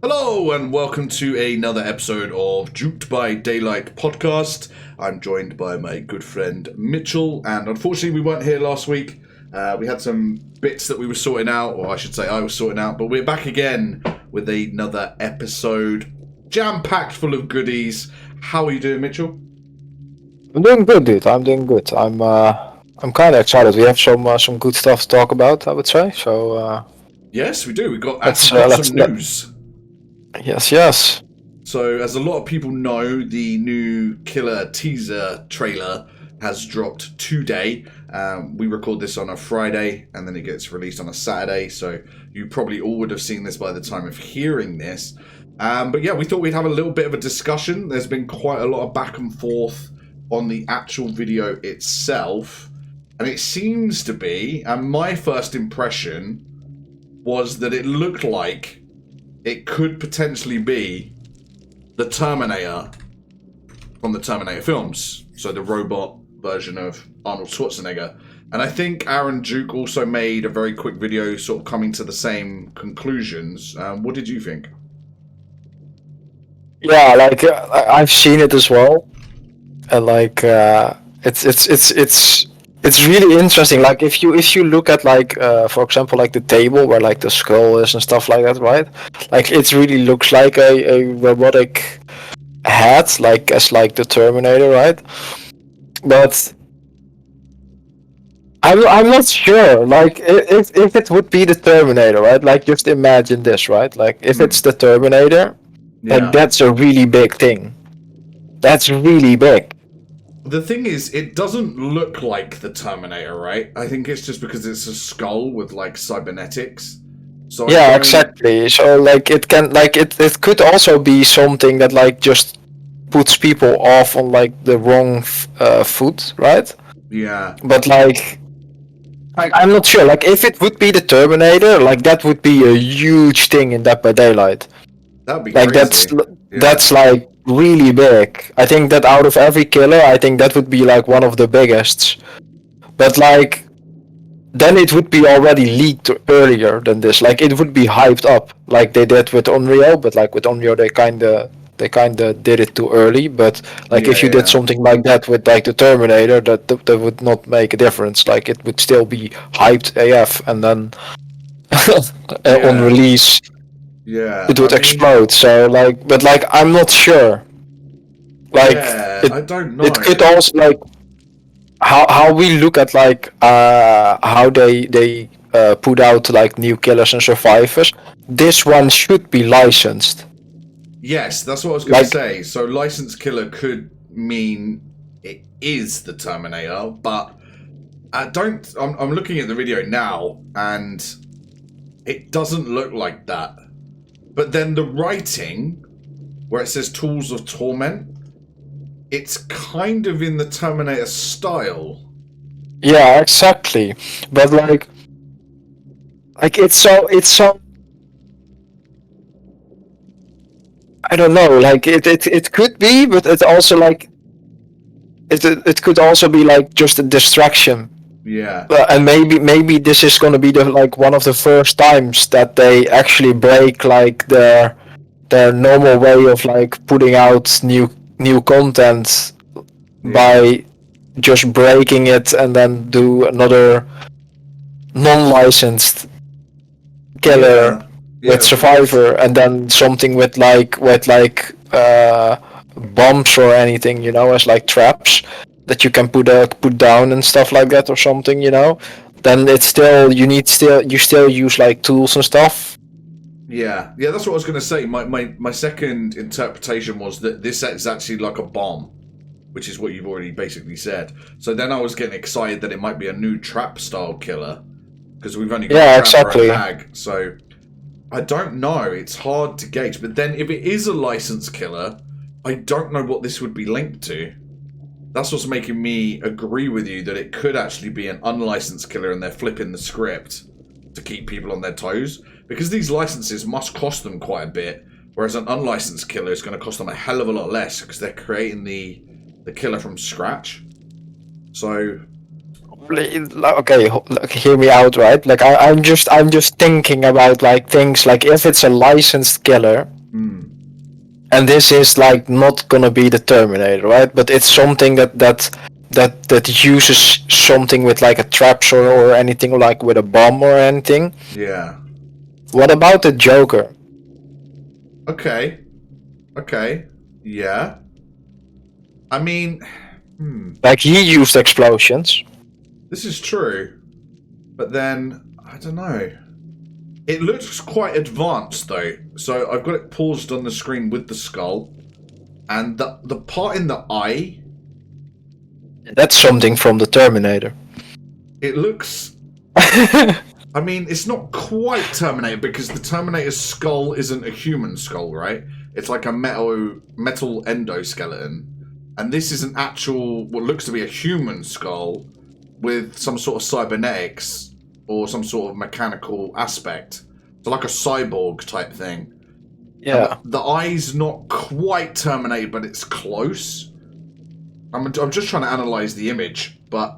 Hello and welcome to another episode of Juked by Daylight podcast. I'm joined by my good friend Mitchell, and unfortunately we weren't here last week. We had some bits that we were sorting out, or I should say I was sorting out, but we're back again with another episode jam-packed full of goodies. How are you doing, Mitchell? I'm doing good, dude. I'm doing good. I'm kind of excited. We have some good stuff to talk about, I would say. So Yes, we do. We got let's some news. yes. So, as a lot of people know, the new Killer teaser trailer has dropped today. We record this on a Friday, and then it gets released on a Saturday. So, you probably all would have seen this by the time of hearing this. But yeah, we thought we'd have a little bit of a discussion. There's been quite a lot of back and forth on the actual video itself. And it seems to be, and my first impression was that it looked like it could potentially be the Terminator from the Terminator films. So the robot version of Arnold Schwarzenegger. And I think Aaron Duke also made a very quick video sort of coming to the same conclusions. What did you think? Yeah, I've seen it as well, and it's really interesting. Like if you look at for example like the table where like the skull is and stuff like that, right? Like it really looks like a robotic head, like as like the Terminator, right? But I'm not sure. Like if it would be the Terminator, right? Like just imagine this, right? Like if it's the Terminator, like that's a really big thing. That's really big. The thing is, it doesn't look like the Terminator, right? I think it's just because it's a skull with like cybernetics. So yeah, exactly. So like it can like it could also be something that like just puts people off on like the wrong foot, right? Yeah. But I'm not sure. Like if it would be the Terminator, like that would be a huge thing in Dead by Daylight. That'd be like crazy. That's like really big. I think that out of every killer, I think that would be like one of the biggest. But like then it would be already leaked earlier than this. Like it would be hyped up like they did with Unreal, but like with Unreal they kinda did it too early. But like if you did something like that with like the Terminator, that would not make a difference. Like it would still be hyped AF, and then on release it would explode. So like, but like I'm not sure. Like I don't know. It could also like how we look at like how they put out like new killers and survivors. This one should be licensed. Yes, that's what I was going to say. So licensed killer could mean it is the Terminator, but I'm looking at the video now and it doesn't look like that. But then the writing where it says Tools of Torment, it's kind of in the Terminator style. Yeah, exactly. But like it's so I don't know, like it could be, but it also like it could also be like just a distraction. Yeah. And maybe this is gonna be the like one of the first times that they actually break like their normal way of like putting out new content by just breaking it and then do another non-licensed killer with Survivor, and then something with bombs or anything, you know, as like traps that you can put down and stuff like that or something, you know. Then it's still you still use like tools and stuff. Yeah, that's what I was going to say. My second interpretation was that this is actually like a bomb, which is what you've already basically said. So then I was getting excited that it might be a new trap style killer, because we've only got a trap or a tag. So I don't know. It's hard to gauge. But then if it is a licensed killer, I don't know what this would be linked to. That's what's making me agree with you that it could actually be an unlicensed killer and they're flipping the script to keep people on their toes. Because these licenses must cost them quite a bit, whereas an unlicensed killer is going to cost them a hell of a lot less because they're creating the killer from scratch. So okay, hear me out, right? Like I'm just thinking about like things like if it's a licensed killer, and this is like not gonna be the Terminator, right? But it's something that uses something with like a trap or anything, like with a bomb or anything. Yeah. What about the Joker? Okay. Yeah. I mean, Like he used explosions. this is true. But then, I don't know. It looks quite advanced though. So I've got it paused on the screen with the skull. And the part in the eye, That's something from the Terminator. it looks... I mean, it's not quite Terminator because the Terminator's skull isn't a human skull, right? It's like a metal endoskeleton. And this is an actual, what looks to be a human skull with some sort of cybernetics or some sort of mechanical aspect. So like a cyborg type thing. Yeah. And the eye's not quite Terminator, but it's close. I'm just trying to analyze the image, but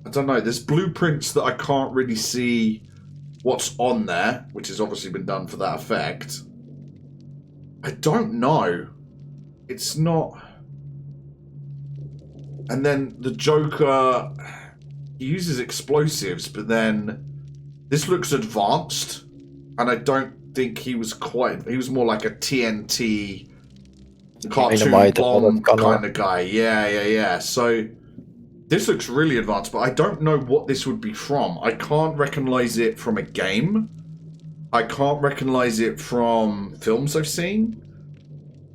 I don't know. There's blueprints that I can't really see what's on there, which has obviously been done for that effect. I don't know. It's not... And then the Joker, he uses explosives, but then this looks advanced, and I don't think he was quite... He was more like a TNT cartoon bomb kind of guy. Yeah. So this looks really advanced, but I don't know what this would be from. I can't recognize it from a game. I can't recognize it from films I've seen.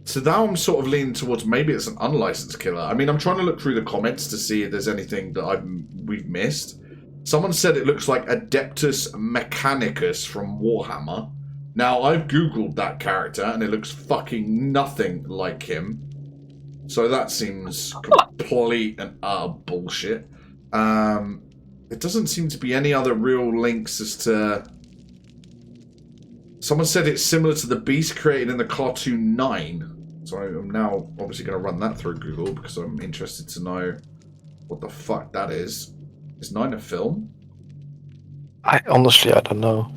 So now I'm sort of leaning towards maybe it's an unlicensed killer. I mean, I'm trying to look through the comments to see if there's anything that we've missed. Someone said it looks like Adeptus Mechanicus from Warhammer. Now, I've googled that character, and it looks fucking nothing like him. So that seems complete and utter bullshit. There doesn't seem to be any other real links as to... Someone said it's similar to the beast created in the cartoon 9. So I'm now obviously going to run that through Google because I'm interested to know what the fuck that is. Is 9 a film? I don't know.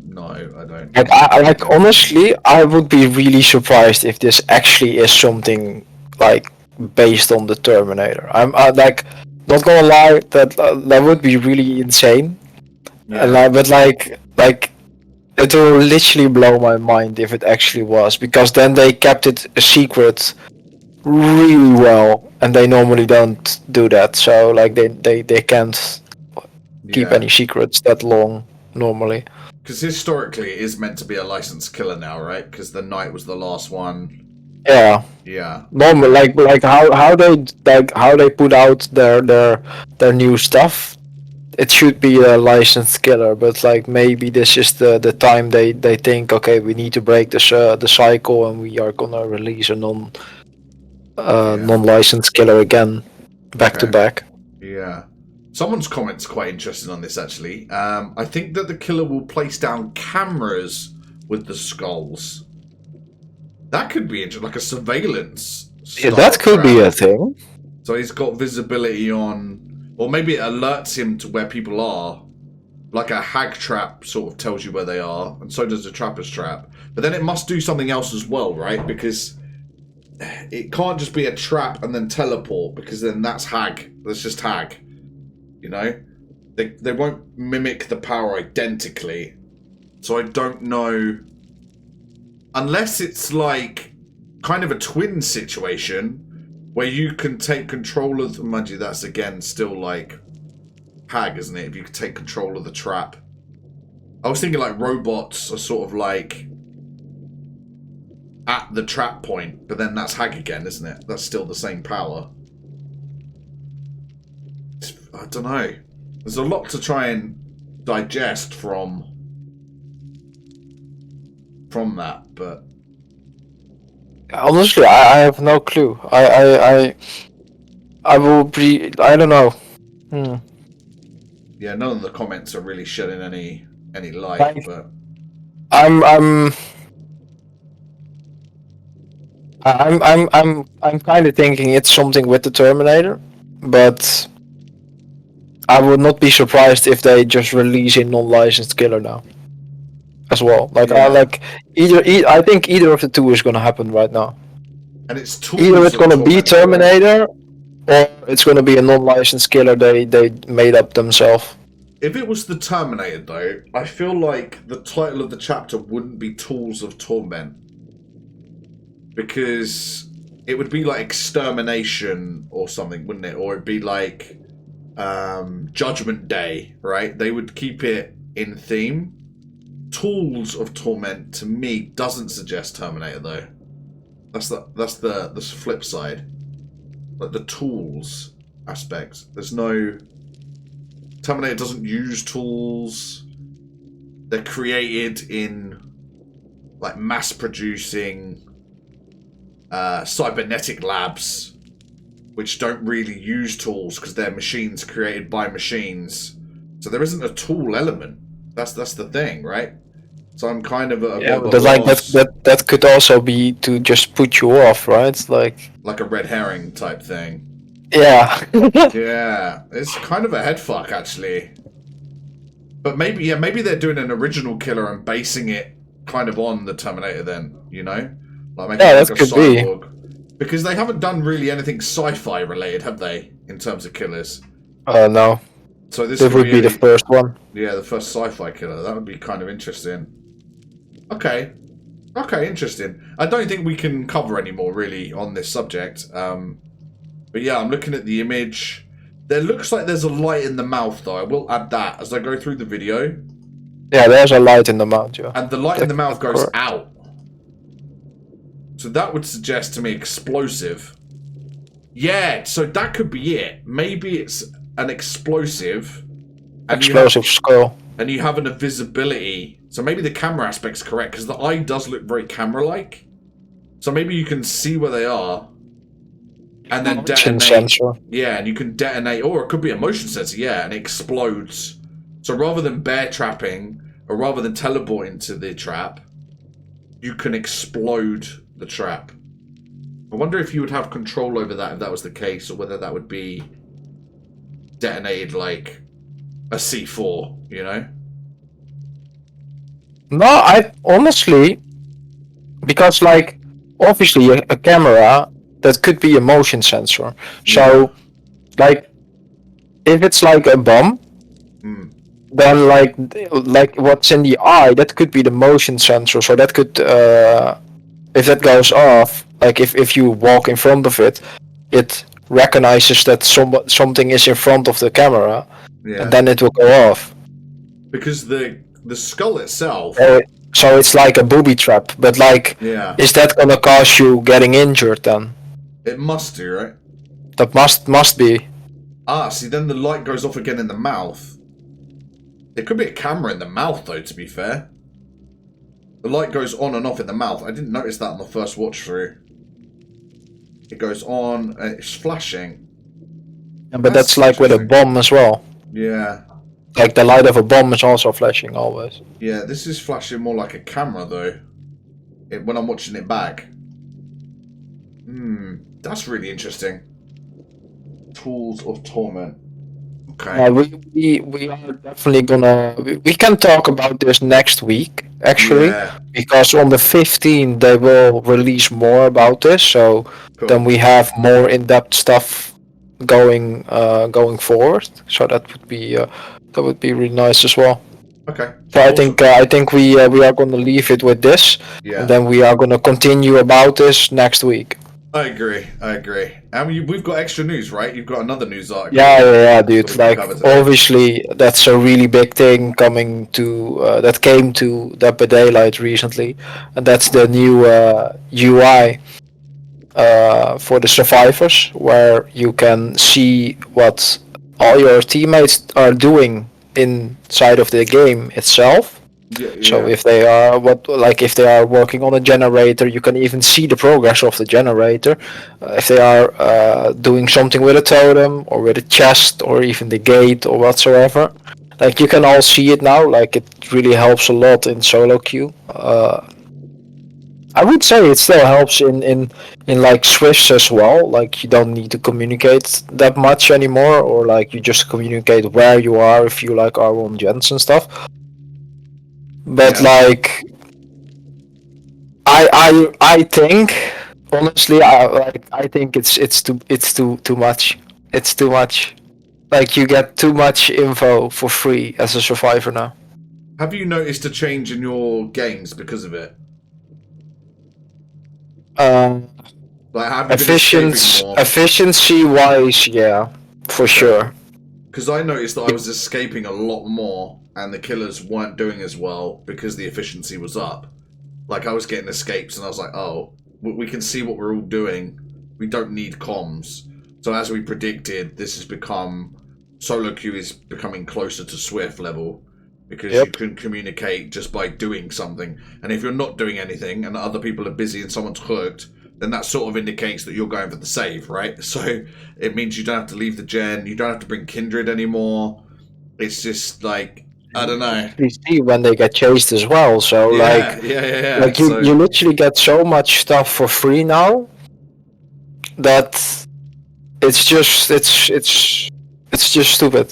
No, I don't. Honestly, I would be really surprised if this actually is something like based on the Terminator. I'm like not gonna lie, that would be really insane. Yeah. But like it will literally blow my mind if it actually was, because then they kept it a secret really well, and they normally don't do that. So like they can't keep any secrets that long normally. Because historically, it is meant to be a licensed killer now, right? Because the Knight was the last one. Yeah. Yeah. Normal, like how they put out their new stuff. It should be a licensed killer, but like maybe this is the time they think, okay, we need to break the cycle, and we are gonna release a non-licensed killer again, back to back. Yeah. Someone's comment's quite interesting on this, actually. I think that the killer will place down cameras with the skulls. That could be interesting, like a surveillance. Yeah, that could be a thing. So he's got visibility on, or maybe it alerts him to where people are. Like a hag trap sort of tells you where they are, and so does a trapper's trap. But then it must do something else as well, right? Because it can't just be a trap and then teleport, because then that's hag. That's just hag. You know? They won't mimic the power identically. So I don't know. Unless it's like kind of a twin situation where you can take control of... Mind you, that's again still like hag, isn't it? If you could take control of the trap. I was thinking like robots are sort of like at the trap point, but then that's hag again, isn't it? That's still the same power. I don't know. There's a lot to try and digest from that, but honestly, I have no clue. I will be. I don't know. Yeah, none of the comments are really shedding any light, but I'm I'm kind of thinking it's something with the Terminator, but I would not be surprised if they just release a non-licensed killer now as well. Like I Yeah. like I think either of the two is gonna happen right now. And it's Either Tools it's of gonna be Torment, by the way. Terminator, or it's gonna be a non-licensed killer they made up themselves. If it was the Terminator, though, I feel like the title of the chapter wouldn't be Tools of Torment. Because it would be like Extermination or something, wouldn't it? Or it'd be like Judgment Day, right? They would keep it in theme. Tools of Torment, to me, doesn't suggest Terminator, though. That's the flip side. Like the tools aspect. There's no... Terminator doesn't use tools. They're created in like mass producing cybernetic labs, which don't really use tools because they're machines created by machines. So there isn't a tool element. That's the thing, right? So I'm kind of at a bit of a But like loss. that could also be to just put you off, right? Like a red herring type thing. Yeah. Yeah, it's kind of a head fuck actually. But maybe they're doing an original killer and basing it kind of on the Terminator then, you know? Like making Yeah, like that a could be. cyborg. Because they haven't done really anything sci-fi related, have they? In terms of killers. No. So this Would be the first one. Yeah, the first sci-fi killer. That would be kind of interesting. Okay. Okay, interesting. I don't think we can cover any more really on this subject. But yeah, I'm looking at the image. There looks like there's a light in the mouth, though. I will add that as I go through the video. Yeah, there's a light in the mouth, yeah. And the light in the mouth goes correct. out. So that would suggest to me explosive. Yeah, so that could be it. Maybe it's an explosive. And Explosive skull. And you have an invisibility. So maybe the camera aspect's correct, because the eye does look very camera-like. So maybe you can see where they are. And then detonate. Sensor. Yeah, and you can detonate. Or it could be a motion sensor, yeah, and it explodes. So rather than bear trapping, or rather than teleporting to the trap, you can explode the trap. I wonder if you would have control over that if that was the case, or whether that would be detonated like a C4, you know? No, I honestly, because like obviously a camera that could be a motion sensor. So like if it's like a bomb, then like what's in the eye, that could be the motion sensor. So that could if that goes off, like if you walk in front of it, it recognizes that something is in front of the camera, and then it will go off. Because the skull itself. So it's like a booby trap, but like, is that gonna cause you getting injured then? It must do, right? That must be. Ah, see, then the light goes off again in the mouth. It could be a camera in the mouth, though, to be fair. The light goes on and off in the mouth. I didn't notice that on the first watch through. It goes on, and it's flashing. Yeah, but that's like with a bomb as well. Yeah. Like the light of a bomb is also flashing always. Yeah, this is flashing more like a camera, though. When I'm watching it back. That's really interesting. Tools of Torment. Okay. We are definitely gonna... We can talk about this next week, actually. Because on the 15th they will release more about this, so then we have more in-depth stuff going forward. So that would be really nice as well. Okay. So awesome. I think we are gonna leave it with this, and then we are gonna continue about this next week. I agree. And we've got extra news, right? You've got another news article. Yeah, dude. Like, obviously, that's a really big thing coming to that came to Dead by Daylight recently, and that's the new UI for the survivors, where you can see what all your teammates are doing inside of the game itself. So if they are working on a generator, you can even see the progress of the generator. If they are doing something with a totem or with a chest or even the gate or whatsoever, like you can all see it now. Like it really helps a lot in solo queue. I would say it still helps in like Swifts as well. Like you don't need to communicate that much anymore, or like you just communicate where you are if you like are on gens and stuff. But Yeah. like I think honestly I think it's too much. It's too much. Like you get too much info for free as a survivor now. Have you noticed a change in your games because of it? Um, Like, have you been escaping more? efficiency wise, yeah, for Okay. sure. Because I noticed that I was escaping a lot more, and the killers weren't doing as well because the efficiency was up. Like, I was getting escapes, and I was like, oh, we can see what we're all doing. We don't need comms. So as we predicted, this has become... Solo queue is becoming closer to Swift level because you Yep. can communicate just by doing something. And if you're not doing anything and other people are busy and someone's hooked, then that sort of indicates that you're going for the save, right? So it means you don't have to leave the gen, you don't have to bring Kindred anymore. It's just like, I don't know. You see when they get chased as well. So Yeah, yeah, yeah, yeah. like So you literally get so much stuff for free now that it's just stupid.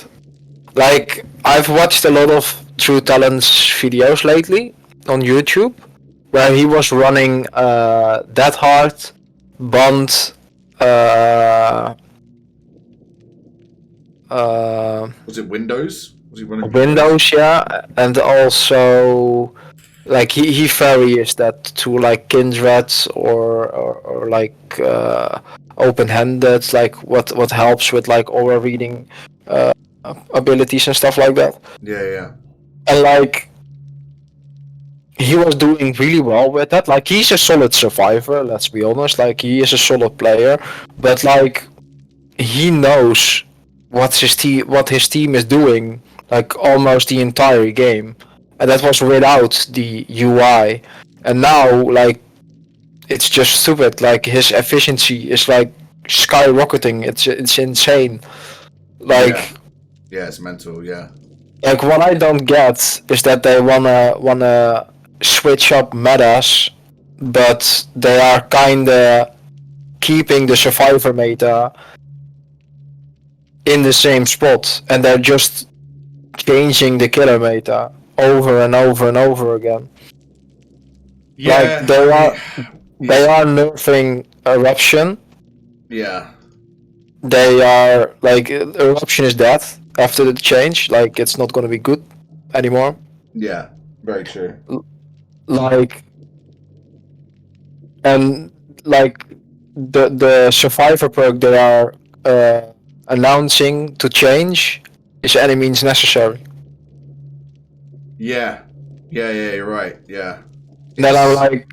Like I've watched a lot of True Talent's videos lately on YouTube where he was running Dead Hard, Bond, uh, uh, was it Windows? Was he running Windows? Windows, yeah, and also like he varies that to like Kindred or like open-handed, like what helps with like aura reading abilities and stuff like that. Yeah, yeah. And like he was doing really well with that. Like he's a solid survivor, let's be honest. Like he is a solid player, but like he knows what his team is doing like almost the entire game, and that was without the UI. And now like it's just stupid. Like his efficiency is like skyrocketing. It's insane. Yeah. Like Yeah, it's mental, yeah. like what I don't get is that they wanna switch up metas, but they are kinda keeping the survivor meta in the same spot, and they're just changing the killer meta over and over and over again. Like Yeah, I mean, they it's... are nerfing eruption. Yeah. They are like eruption is dead after the change. Like it's not gonna be good anymore. Yeah, very true. Like and like the survivor perk they are announcing to change is any means necessary. Yeah. Yeah, yeah, you're right, yeah. Then I'm It's... like,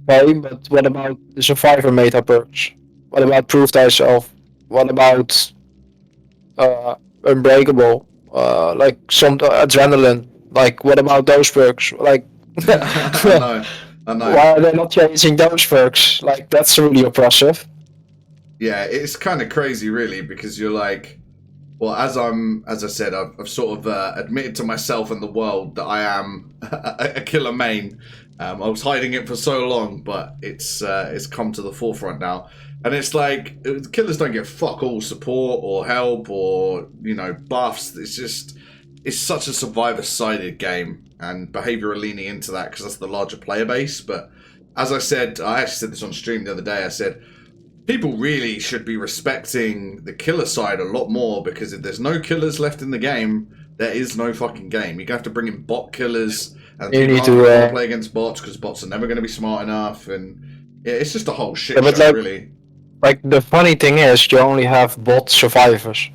okay, but what about the survivor meta perks? What about prove thyself? What about unbreakable? Like some adrenaline. Like what about those perks? Like I know, I know. why are they not changing those perks? Like that's really oppressive. Yeah, it's kind of crazy, really, because you're like, well, as I said, I've sort of admitted to myself and the world that I am a killer main. I was hiding it for so long, but it's come to the forefront now, and it's like killers don't get fuck all support or help or buffs. It's just it's such a survivor-sided game, and behavior are leaning into that because that's the larger player base. But as I said, I actually said this on stream the other day. I said people really should be respecting the killer side a lot more, because if there's no killers left in the game, there is no fucking game. You're gonna have to bring in bot killers, and You people need aren't gonna want to to play against bots because bots are never gonna be smart enough, and yeah, it's just a whole shit but show, really. like the funny thing is you only have bot survivors.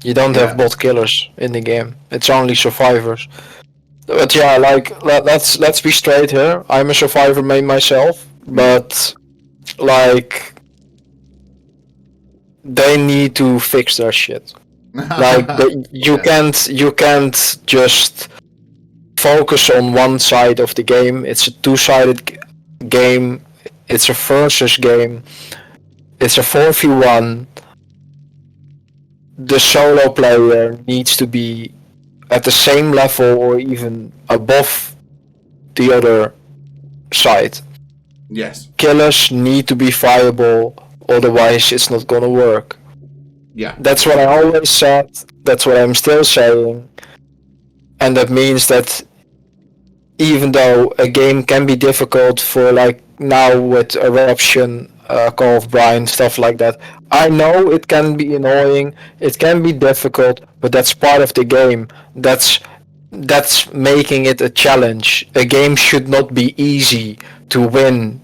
You don't have Yeah. bot killers in the game. It's only survivors. But yeah, like let's be straight here. I'm a survivor main myself, but like they need to fix their shit. Like Yeah. you can't just focus on one side of the game. It's a two-sided game. It's a versus game. It's a 4v1. The solo player needs to be at the same level or even above the other side. Yes. Killers need to be viable, otherwise it's not gonna work. Yeah. That's what I always said, that's what I'm still saying. And that means that even though a game can be difficult for like now with Eruption, Call of Brine, stuff like that, I know it can be annoying, it can be difficult, but that's part of the game. That's making it a challenge. A game should not be easy to win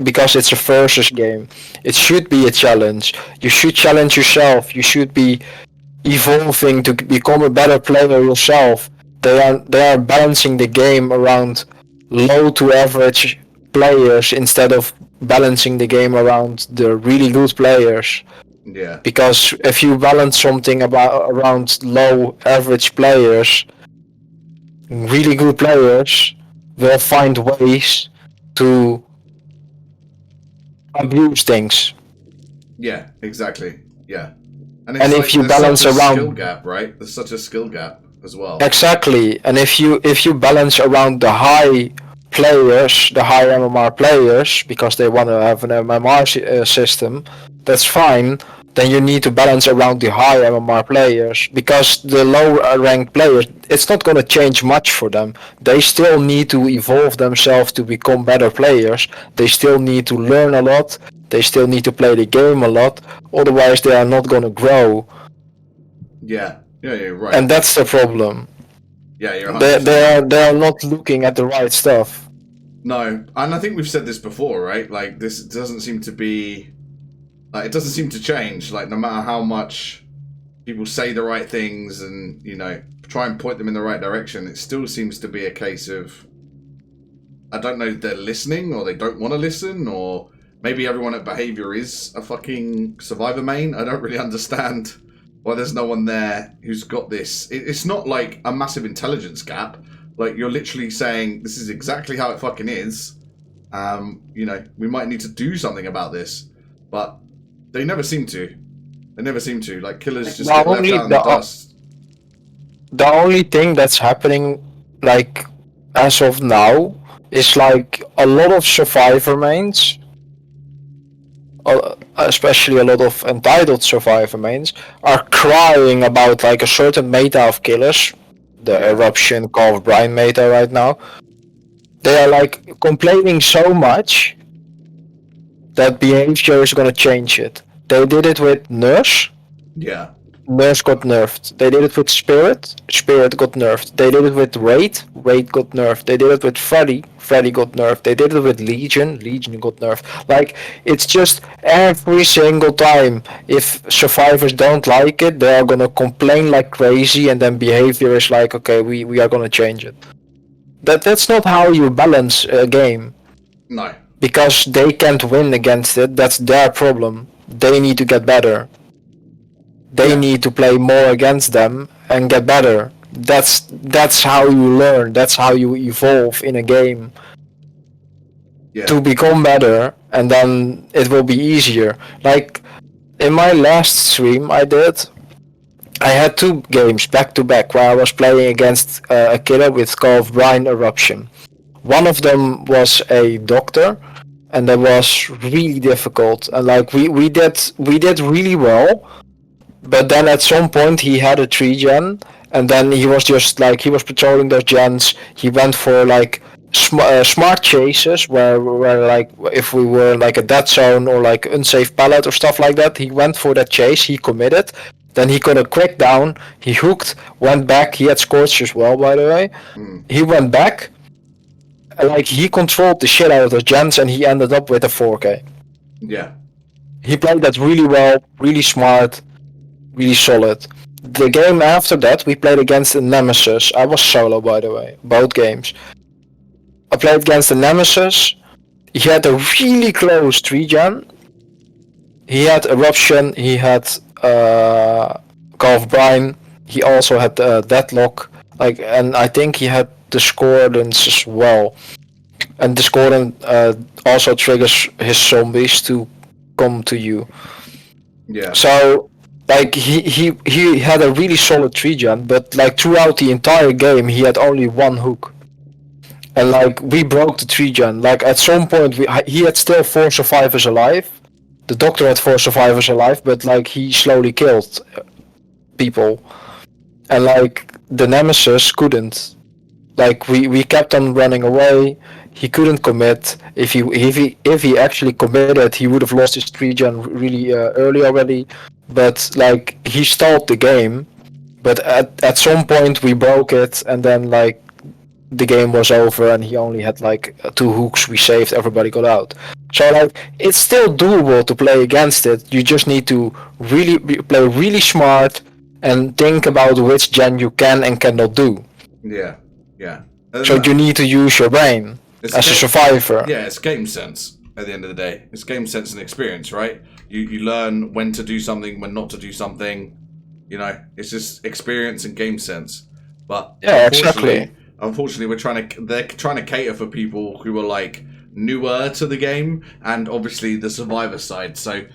because it's a versus game. It should be a challenge. You should challenge yourself. You should be evolving to become a better player yourself. They are balancing the game around low to average players instead of balancing the game around the really good players. Yeah. Because if you balance something around low average players, really good players will find ways to abuse things. Yeah, exactly. Yeah. And And if you there's balance such a around skill gap, right? There's such a skill gap as well. exactly, and if you balance around the high players, the high MMR players, because they want to have an MMR system, that's fine. Then you need to balance around the high MMR players, because the low ranked players, it's not going to change much for them. They still need to evolve themselves to become better players. They still need to learn a lot. They still need to play the game a lot. Otherwise, they are not going to grow. Yeah. Yeah, you're right. And that's the problem. Yeah, you're 100%. They are not looking at the right stuff. No, and I think we've said this before, right? Like, this doesn't seem to be... it doesn't seem to change. Like, no matter how much people say the right things and, you know, try and point them in the right direction, it still seems to be a case of... I don't know if they're listening or they don't want to listen, or maybe everyone at Behavior is a fucking Survivor main. I don't really understand why there's no one there who's got this. It's not like a massive intelligence gap. Like, you're literally saying, this is exactly how it fucking is. You know, we might need to do something about this. But they never seem to. They never seem to. Like, killers just get left out in the dust. The only thing that's happening, like, as of now, is like a lot of Survivor mains, especially a lot of entitled Survivor mains, are crying about like a certain meta of killers, the Eruption Call of Brine meta right now. They are like complaining so much that Behavior is gonna change it. They did it with Nurse. Yeah. Nurse got nerfed. They did it with Spirit. Spirit got nerfed. They did it with Raid. Raid got nerfed. They did it with Freddy. Freddy got nerfed. They did it with Legion. Legion got nerfed. Like, it's just every single time. If survivors don't like it, they are gonna complain like crazy, and then Behavior is like, okay, we are gonna change it. That's not how you balance a game. No. Because they can't win against it. That's their problem. They need to get better. They need to play more against them and get better. That's how you learn. That's how you evolve in a game. To become better, and then it will be easier. Like, in my last stream I had 2 games back to back where I was playing against a killer with Call of Brine Eruption. One of them was a doctor, and that was really difficult. And like we did really well. But then at some point he had a 3-gen, and then he was just like, he was patrolling those gens. He went for like smart chases where like if we were in like a dead zone or like unsafe pallet or stuff like that, he went for that chase, he committed. Then he got a quick down, he hooked, went back, he had Scorch as well, by the way. He went back, like he controlled the shit out of those gens, and he ended up with a 4K. Yeah. He played that really well, really smart, really solid. The game after that, we played against the Nemesis. I was solo, by the way, both games. I played against the Nemesis. He had a really close 3-gen. He had Eruption, he had Call of Brine, he also had Deadlock, like, and I think he had Discordance as well. And Discordance also triggers his zombies to come to you. Yeah. So, like, he had a really solid 3-gen, but like throughout the entire game he had only 1 hook. and like we broke the 3 gen. Like at some point, he had still 4 survivors alive. The doctor had 4 survivors alive, but like he slowly killed people, and like the nemesis couldn't. Like we kept on running away. He couldn't commit. If he actually committed, he would have lost his 3 gen really early already. But like he stalled the game. But at some point we broke it, and then like the game was over, and he only had like 2 hooks. We saved. Everybody got out. So like it's still doable to play against it. You just need to really play really smart and think about which gen you can and cannot do. Yeah, yeah. So you need to use your brain as a survivor. Yeah, it's game sense at the end of the day. It's game sense and experience, right? You learn when to do something, when not to do something. You know, it's just experience and game sense. But yeah, exactly. Unfortunately, they're trying to cater for people who are like newer to the game, and obviously the survivor side. So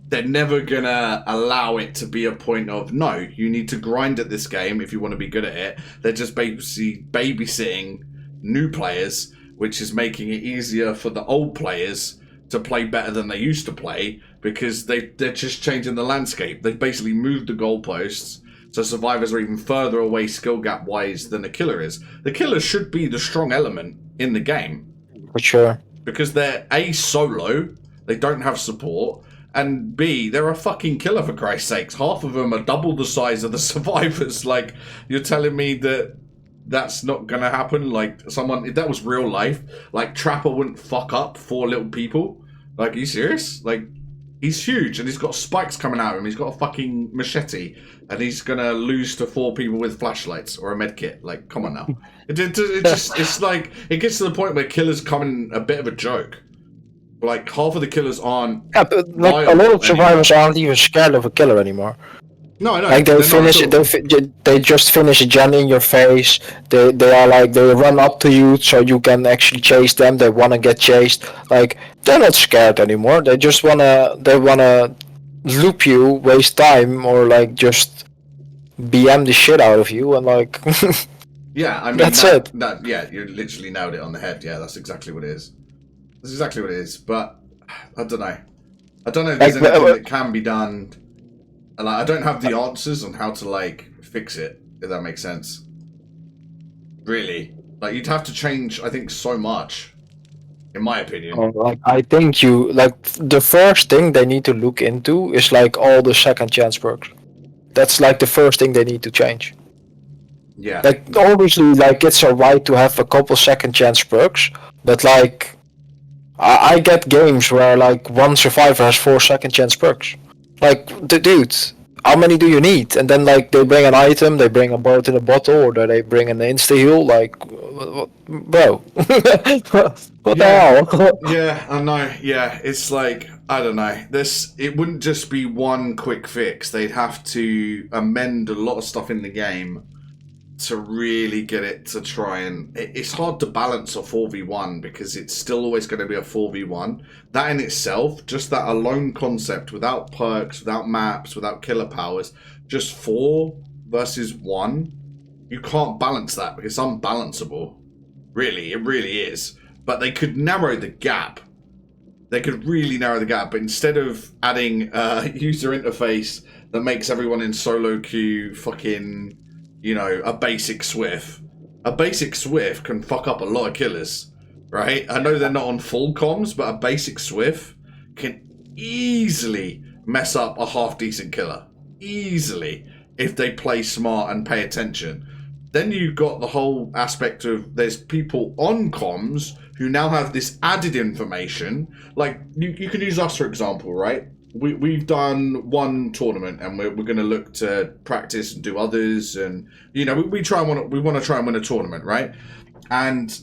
they're never gonna allow it to be a point of, no, you need to grind at this game if you want to be good at it. They're just basically babysitting new players, which is making it easier for the old players to play better than they used to play, because they're just changing the landscape. They've basically moved the goalposts, so survivors are even further away skill gap wise than the killer is. The killer should be the strong element in the game. For sure. Because they're A, solo, they don't have support, and B, they're a fucking killer, for Christ's sakes. Half of them are double the size of the survivors. Like, you're telling me that that's not gonna happen? Like, if that was real life, like, Trapper wouldn't fuck up 4 little people? Like, are you serious? Like, he's huge, and he's got spikes coming out of him. He's got a fucking machete, and he's gonna lose to 4 people with flashlights or a medkit. Like, come on now. It's like, it gets to the point where killers come a bit of a joke. Like, half of the killers aren't. Yeah, but like, a lot of survivors aren't even scared of a killer anymore. No, I know. Like they just finish a gen in your face. They are like, they run up to you so you can actually chase them. They wanna get chased. Like, they're not scared anymore. They just wanna loop you, waste time, or like just BM the shit out of you, and like yeah, I mean that's it. Yeah, you literally nailed it on the head. Yeah, that's exactly what it is. That's exactly what it is. But I don't know. I don't know if there's anything that can be done. And like, I don't have the answers on how to like fix it, if that makes sense. Really, like, you'd have to change, I think, so much, in my opinion. Like, I think the first thing they need to look into is like all the second chance perks. That's like the first thing they need to change. Yeah. Like, obviously, like, it's alright to have a couple second chance perks, but like, I get games where like 1 survivor has 4 second chance perks. Like, dude, how many do you need? And then like they bring an item, they bring a bullet in a bottle, or they bring an insta heal. Like, bro, what the hell? Yeah, I know. Yeah, it's like, I don't know. It wouldn't just be one quick fix. They'd have to amend a lot of stuff in the game to really get it to try and... It's hard to balance a 4v1 because it's still always going to be a 4v1. That in itself, just that alone concept, without perks, without maps, without killer powers, just 4 versus 1, you can't balance that because it's unbalanceable. Really, it really is. But they could narrow the gap. They could really narrow the gap, but instead of adding a user interface that makes everyone in solo queue fucking... You know, a basic Swift. A basic Swift can fuck up a lot of killers, right? I know they're not on full comms, but a basic Swift can easily mess up a half-decent killer. Easily. If they play smart and pay attention. Then you've got the whole aspect of there's people on comms who now have this added information. Like, you can use us, for example, right? We've done 1 tournament, and we're going to look to practice and do others, and you know we want to try and win a tournament, right? And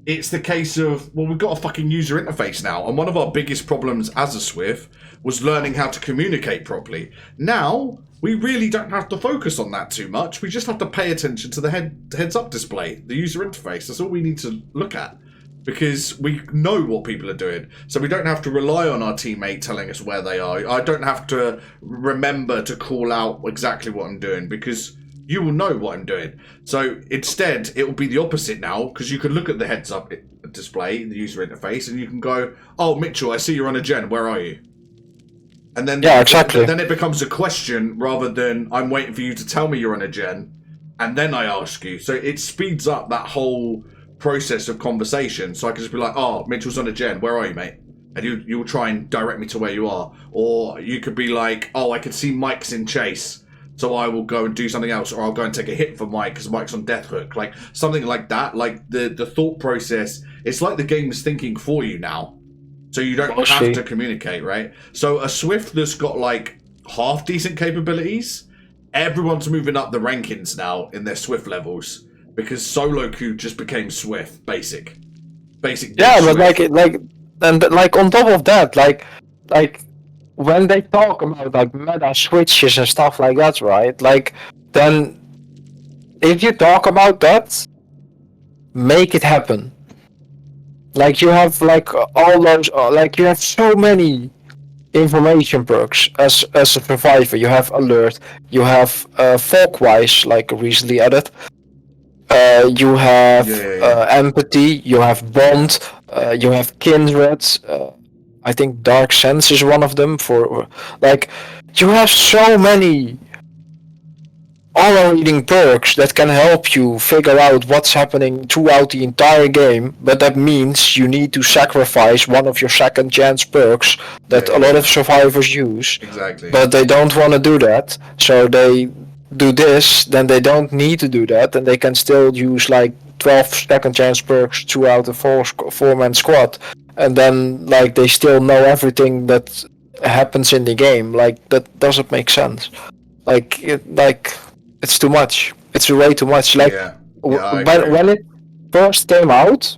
it's the case of, well, we've got a fucking user interface now, and one of our biggest problems as a Swift was learning how to communicate properly. Now we really don't have to focus on that too much. We just have to pay attention to the heads up display, the user interface. That's all we need to look at. Because we know what people are doing. So we don't have to rely on our teammate telling us where they are. I don't have to remember to call out exactly what I'm doing because you will know what I'm doing. So instead, it will be the opposite now, because you can look at the heads-up display, the user interface, and you can go, "Oh, Mitchell, I see you're on a gen. Where are you?" And then, yeah, exactly. Then it becomes a question rather than I'm waiting for you to tell me you're on a gen, and then I ask you. So it speeds up that whole process of conversation. So I can just be like, "Oh, Mitchell's on a gen. Where are you, mate?" And you will try and direct me to where you are. Or you could be like, "Oh, I can see Mike's in chase, so I will go and do something else, or I'll go and take a hit for Mike because Mike's on death hook." Like something like that. Like the thought process. It's like the game's thinking for you now. So you don't have to communicate, right? So a Swift that's got like half decent capabilities, everyone's moving up the rankings now in their Swift levels because solo queue just became Swift basic. Yeah, but Swift. like on top of that, like when they talk about like meta switches and stuff like that, right? Like then if you talk about that, make it happen. Like you have like all those, like you have so many information perks as a survivor. You have alert, you have folkwise, like recently added. You have empathy, you have bond, you have kindred. I think dark sense is one of them. For like, you have so many auto-reading perks that can help you figure out what's happening throughout the entire game, but that means you need to sacrifice one of your second chance perks that a lot of survivors use. Exactly. But they don't want to do that, so they do this, then they don't need to do that, and they can still use like 12 second chance perks throughout the four-man squad, and then like they still know everything that happens in the game. Like that doesn't make sense. Like it's too much. It's way too much. Like when it first came out,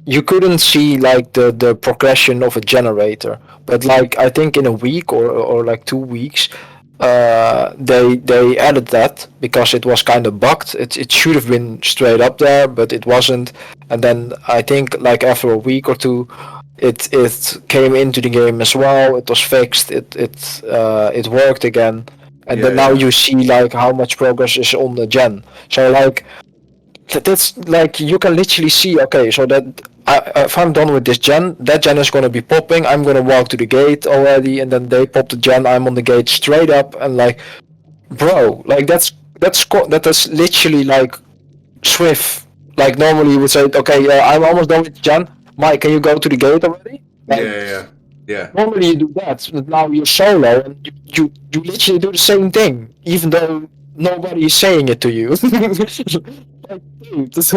you couldn't see like the progression of a generator. But like I think in a week or like 2 weeks, they added that because it was kind of bugged. It should have been straight up there, but it wasn't. And then I think like after a week or two, it came into the game as well. It was fixed. It worked again. And then now you see like how much progress is on the gen. So like that's like you can literally see, okay, so that if I'm done with this gen, that gen is gonna be popping. I'm gonna walk to the gate already, and then they pop the gen. I'm on the gate straight up, and like, bro, like that is literally like Swift. Like normally you would say, okay, I'm almost done with the gen. Mike, can you go to the gate already? Like, yeah. Normally you do that, but now you're solo and you literally do the same thing, even though nobody is saying it to you. Like, dude, it's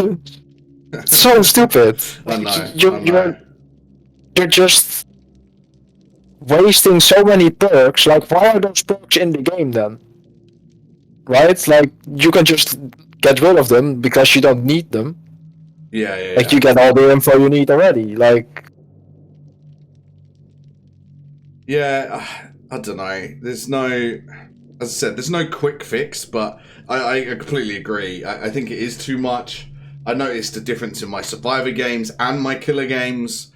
so stupid. I know. You're just wasting so many perks. Like, why are those perks in the game then? Right? Like, you can just get rid of them because you don't need them. Like, you get all the info you need already. Like. Yeah, I don't know. There's no, as I said, there's no quick fix, but I completely agree. I think it is too much. I noticed a difference in my survivor games and my killer games.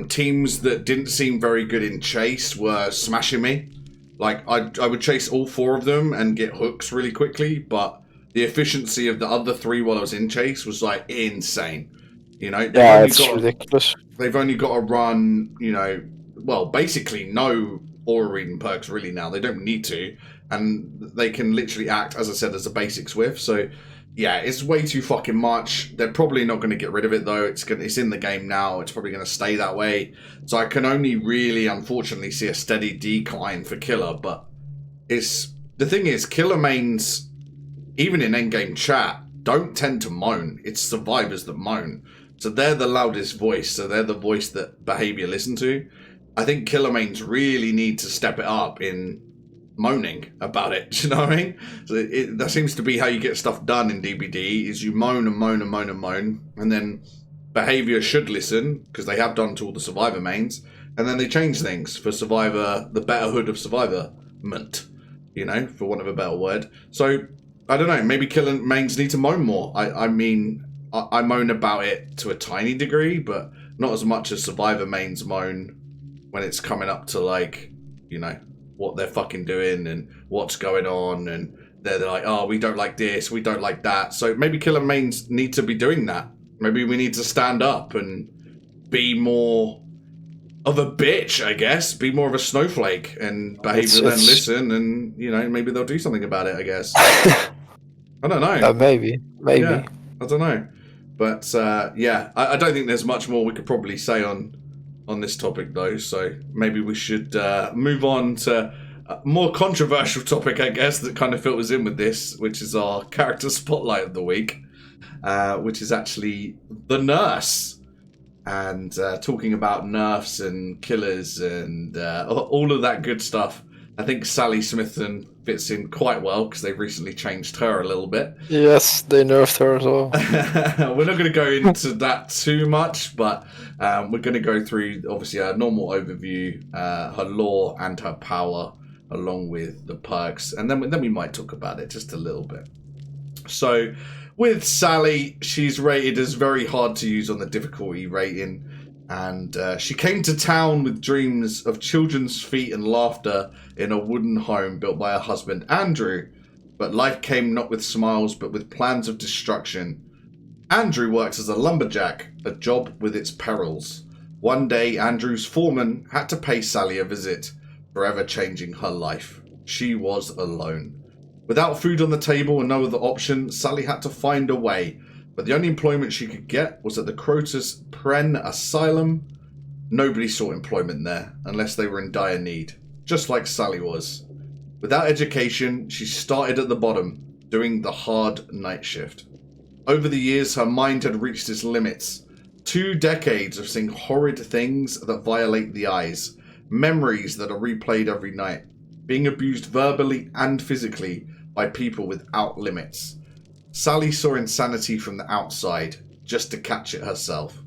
Teams that didn't seem very good in chase were smashing me. Like, I would chase all 4 of them and get hooks really quickly, but the efficiency of the other 3 while I was in chase was, like, insane. You know? It's ridiculous. They've only got to run, you know, well, basically no aura reading perks really now. They don't need to, and they can literally act, as I said, as a basic Swift. So, yeah, it's way too fucking much. They're probably not going to get rid of it though. It's in the game now. It's probably going to stay that way. So I can only really, unfortunately, see a steady decline for killer. But the thing is, killer mains, even in endgame chat, don't tend to moan. It's survivors that moan. So they're the loudest voice. So they're the voice that behavior listen to. I think killer mains really need to step it up in moaning about it. Do you know what I mean? So that seems to be how you get stuff done in DBD, is you moan and moan and moan and moan, and then behavior should listen, because they have done to all the survivor mains, and then they change things for survivor, the better hood of survivorment, you know, for want of a better word. So, I don't know, maybe killer mains need to moan more. I mean, I moan about it to a tiny degree, but not as much as survivor mains moan when it's coming up to, like, you know, what they're fucking doing and what's going on and they're like, oh, we don't like this, we don't like that. So maybe killer mains need to be doing that. Maybe we need to stand up and be more of a bitch, I guess. Be more of a snowflake and behave and then listen, and maybe they'll do something about it, I guess. I don't know. Maybe. Yeah, I don't know. But I don't think there's much more we could probably say on this topic, though. So maybe we should move on to a more controversial topic, I guess, that kind of filters in with this, which is our character spotlight of the week, which is actually the nurse. And talking about nerfs and killers and all of that good stuff. I think Sally Smithson fits in quite well because they've recently changed her a little bit. Yes, they nerfed her as well. We're not going to go into that too much, but we're going to go through, obviously, a normal overview, her lore and her power, along with the perks. And then we might talk about it just a little bit. So with Sally, she's rated as very hard to use on the difficulty rating. And she came to town with dreams of children's feet and laughter in a wooden home built by her husband, Andrew. But life came not with smiles, but with plans of destruction. Andrew works as a lumberjack, a job with its perils. One day, Andrew's foreman had to pay Sally a visit, forever changing her life. She was alone. Without food on the table and no other option, Sally had to find a way. But the only employment she could get was at the Crotus Pren Asylum. Nobody sought employment there, unless they were in dire need, just like Sally was. Without education, she started at the bottom, doing the hard night shift. Over the years, her mind had reached its limits. 2 decades of seeing horrid things that violate the eyes, memories that are replayed every night, being abused verbally and physically by people without limits. Sally saw insanity from the outside, just to catch it herself.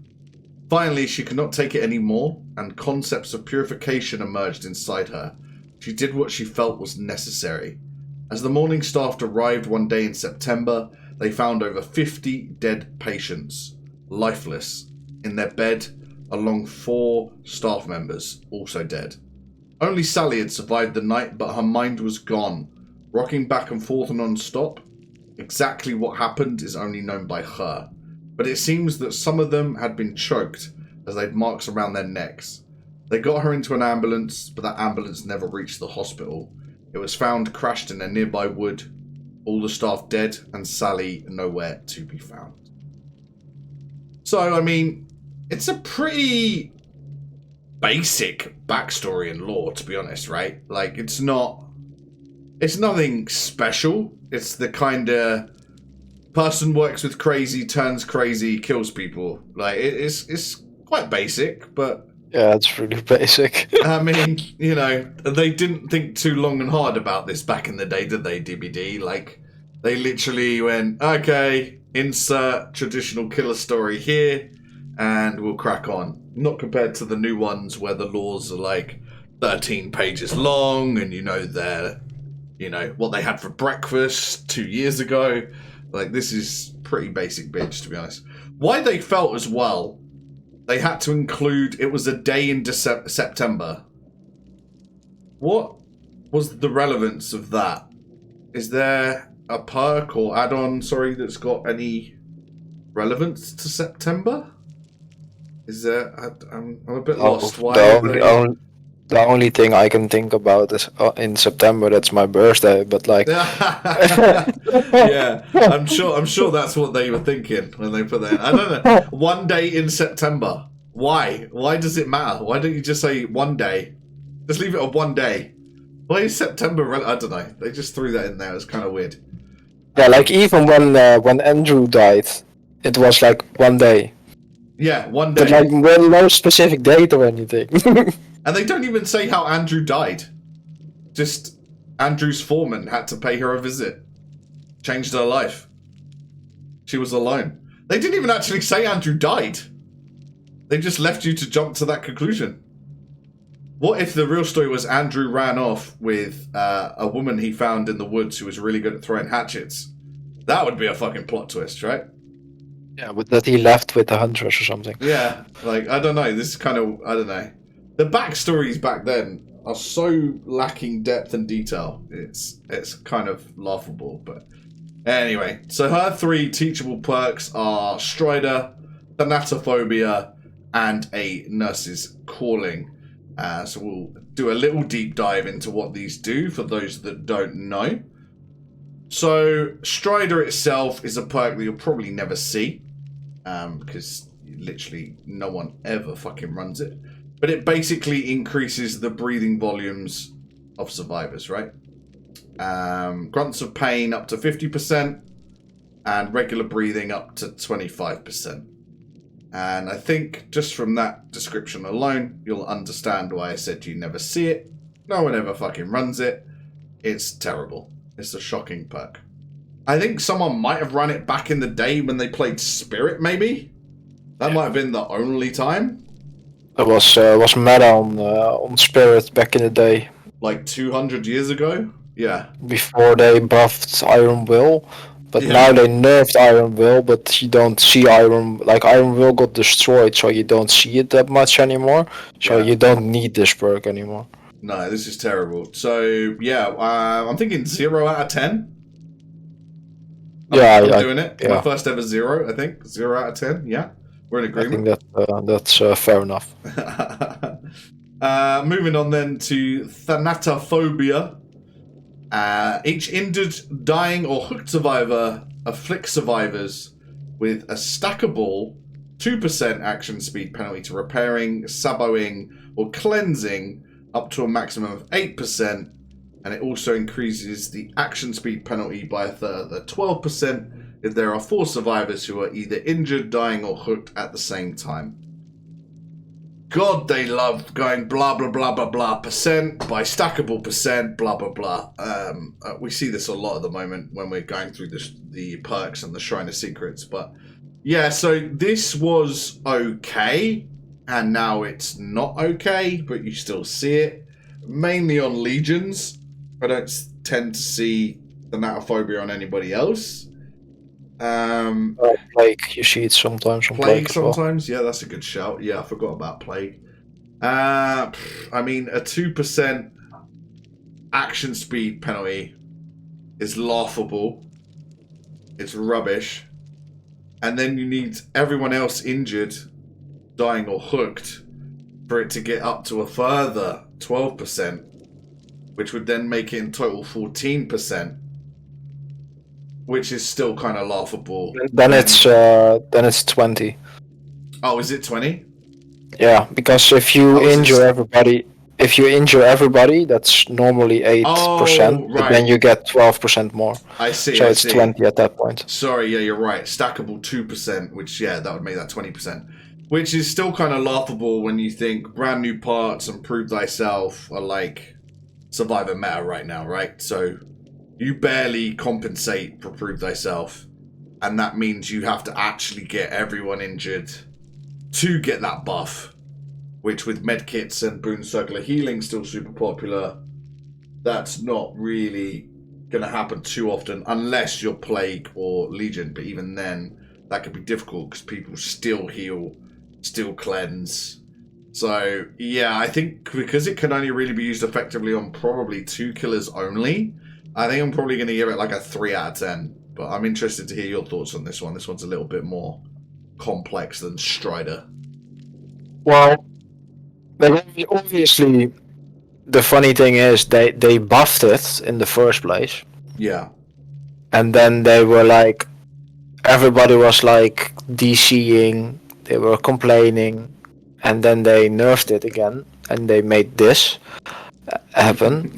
Finally, she could not take it anymore, and concepts of purification emerged inside her. She did what she felt was necessary. As the morning staff arrived one day in September, they found over 50 dead patients, lifeless, in their bed, along 4 staff members, also dead. Only Sally had survived the night, but her mind was gone, rocking back and forth non-stop. Exactly what happened is only known by her, but it seems that some of them had been choked as they'd marks around their necks. They got her into an ambulance, but that ambulance never reached the hospital. It was found crashed in a nearby wood, all the staff dead, and Sally nowhere to be found. So, I mean, it's a pretty basic backstory and lore, to be honest, right? Like, it's nothing special. It's the kind of person works with crazy, turns crazy, kills people. Like, it's quite basic, but... Yeah, it's really basic. I mean, they didn't think too long and hard about this back in the day, did they, DBD? Like, they literally went, okay, insert traditional killer story here, and we'll crack on. Not compared to the new ones where the laws are like 13 pages long, and they're... what they had for breakfast 2 years ago. Like, this is pretty basic bitch, to be honest. Why they felt as well, they had to include, it was a day in September. What was the relevance of that? Is there a perk or add-on, that's got any relevance to September? Is there... I'm a bit lost. Why? The only thing I can think about is in September. That's my birthday, but like, yeah, I'm sure that's what they were thinking when they put that in. I don't know. One day in September. Why? Why does it matter? Why don't you just say one day? Just leave it at one day. Why is September? I don't know. They just threw that in there. It's kind of weird. Yeah, like even when Andrew died, it was like one day. Yeah, one day. But like no specific date or anything. And they don't even say how Andrew died. Just Andrew's foreman had to pay her a visit. Changed her life. She was alone. They didn't even actually say Andrew died. They just left you to jump to that conclusion. What if the real story was Andrew ran off with a woman he found in the woods who was really good at throwing hatchets? That would be a fucking plot twist, right? Yeah, but that he left with the Huntress or something. Yeah, like, I don't know. This is kind of, I don't know. The backstories back then are so lacking depth and detail. It's kind of laughable, but anyway. So her 3 teachable perks are Strider, Thanatophobia, and a Nurse's Calling. So we'll do a little deep dive into what these do for those that don't know. So Strider itself is a perk that you'll probably never see, because literally no one ever fucking runs it. But it basically increases the breathing volumes of survivors, right? Grunts of pain up to 50%, and regular breathing up to 25%. And I think just from that description alone, you'll understand why I said you never see it. No one ever fucking runs it. It's terrible. It's a shocking perk. I think someone might have run it back in the day when they played Spirit, maybe? That might have been the only time. It was meta on Spirit back in the day. Like 200 years ago? Yeah. Before they buffed Iron Will. But now they nerfed Iron Will, but you don't see Iron Will got destroyed, so you don't see it that much anymore. So you don't need this perk anymore. No, this is terrible. So yeah, I'm thinking 0 out of 10. I'm doing it. Yeah. My first ever 0, I think. 0 out of 10. Yeah, we're in agreement. I think that's fair enough. Moving on then to Thanatophobia. Each injured, dying, or hooked survivor afflicts survivors with a stackable 2% action speed penalty to repairing, saboing, or cleansing up to a maximum of 8%, and it also increases the action speed penalty by a further 12% if there are 4 survivors who are either injured, dying, or hooked at the same time. God, they love going blah, blah, blah, blah, blah, percent by stackable percent, blah, blah, blah. We see this a lot at the moment when we're going through the perks and the Shrine of Secrets. But yeah, so this was okay, and now it's not okay, but you still see it. Mainly on Legions. I don't tend to see Thanatophobia on anybody else. Plague, you see it sometimes on Plague sometimes, well. Yeah, that's a good shout. Yeah, I forgot about Plague. I mean, a 2% action speed penalty is laughable. It's rubbish. And then you need everyone else injured, dying, or hooked for it to get up to a further 12%, which would then make it in total 14%. Which is still kind of laughable. Then it's 20. Oh, is it 20? Yeah, because if you injure everybody, that's normally 8%. Oh, right. But then you get 12% more. I see. So it's 20 at that point. Sorry, yeah, you're right. Stackable 2%, which that would make that 20%. Which is still kind of laughable when you think brand new parts and prove thyself are like Survivor meta right now, right? So you barely compensate for prove thyself, and that means you have to actually get everyone injured to get that buff, which with medkits and boon circular healing still super popular, that's not really going to happen too often unless you're Plague or Legion. But even then, that could be difficult because people still heal, still cleanse. So yeah, I think because it can only really be used effectively on probably 2 killers only, I think I'm probably going to give it like a 3 out of 10. But I'm interested to hear your thoughts on this one. This one's a little bit more complex than Strider. Well, obviously, the funny thing is they buffed it in the first place. Yeah. And then they were like, everybody was like DCing, they were complaining, and then they nerfed it again, and they made this happen.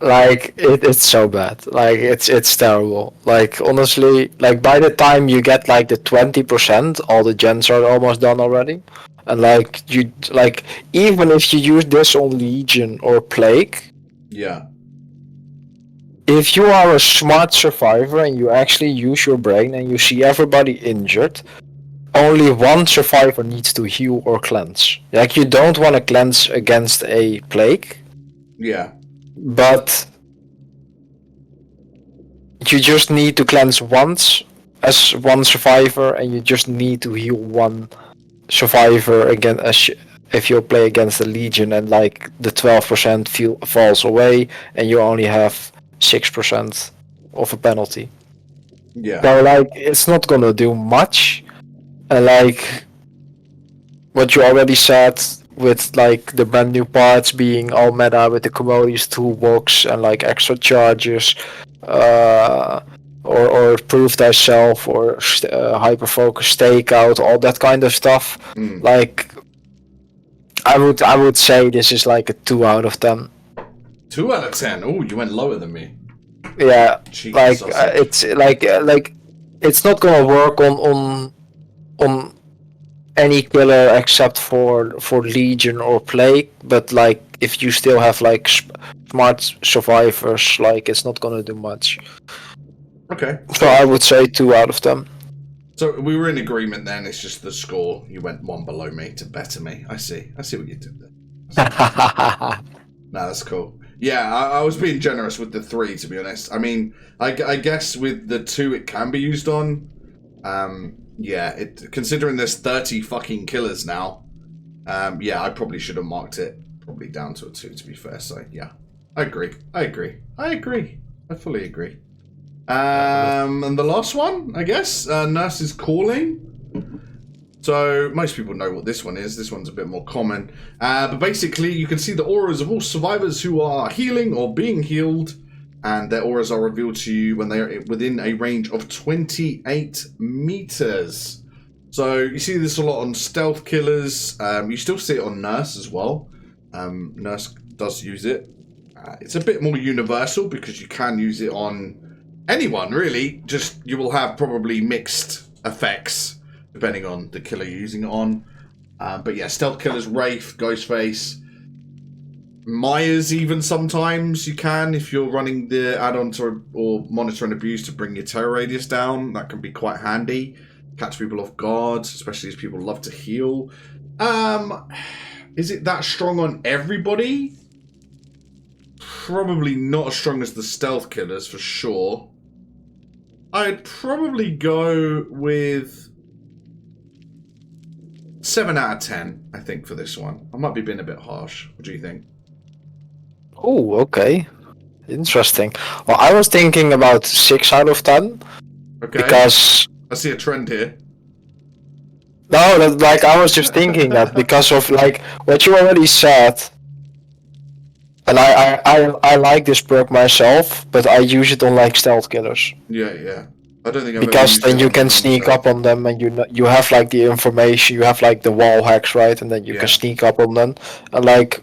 Like it's so bad. Like it's terrible. Like honestly, like by the time you get like the 20%, all the gens are almost done already. And like even if you use this on Legion or Plague, yeah. If you are a smart survivor and you actually use your brain and you see everybody injured, only one survivor needs to heal or cleanse. Like you don't want to cleanse against a Plague. Yeah. But you just need to cleanse once as one survivor, and you just need to heal one survivor again if you play against the Legion and like the 12% falls away and you only have 6% of a penalty. Yeah. So like it's not gonna do much. And like what you already said with like the brand new parts being all meta with the commodities toolbox and like extra charges, or prove thyself or hyper focus stakeout, all that kind of stuff. Like I would say this is like a 2 out of 10. 2 out of 10. Oh, you went lower than me. Yeah, Cheeky like sausage. it's like it's not gonna work on any killer except for Legion or Plague. But like if you still have like smart survivors, like it's not gonna do much. Okay. So I would say 2 out of 10. So we were in agreement then. It's just the score. You went 1 below me to better me. I see what you did there. Nah, that's cool. Yeah, I was being generous with the 3, to be honest. I mean, I guess with the 2 it can be used on. Yeah, considering there's 30 fucking killers now. Yeah, I probably should have marked it probably down to a 2, to be fair. So yeah, I agree. I fully agree. And the last one, I guess, Nurse is Calling. So most people know what this one is. This one's a bit more common. But basically, you can see the auras of all survivors who are healing or being healed. And their auras are revealed to you when they are within a range of 28 meters. So you see this a lot on stealth killers. You still see it on Nurse as well. Nurse does use it. It's a bit more universal because you can use it on anyone, really. Just you will have probably mixed effects depending on the killer you're using it on. But yeah, stealth killers, Wraith, Ghostface, Myers even sometimes you can if you're running the add-on to or monitor and abuse to bring your terror radius down. That can be quite handy. Catch people off guard, especially as people love to heal. Is it that strong on everybody? Probably not as strong as the stealth killers for sure. I'd probably go with 7 out of 10, I think, for this one. I might be being a bit harsh. What do you think? Oh, okay. Interesting. Well, I was thinking about 6 out of 10. Okay. Because I see a trend here. no, like I was just thinking that because of like what you already said. And I like this perk myself, but I use it on like stealth killers. Yeah. I don't think I've because ever used then it you on can myself. sneak up on them, and you have like the information, you have like the wall hacks, right? And then you can sneak up on them, and like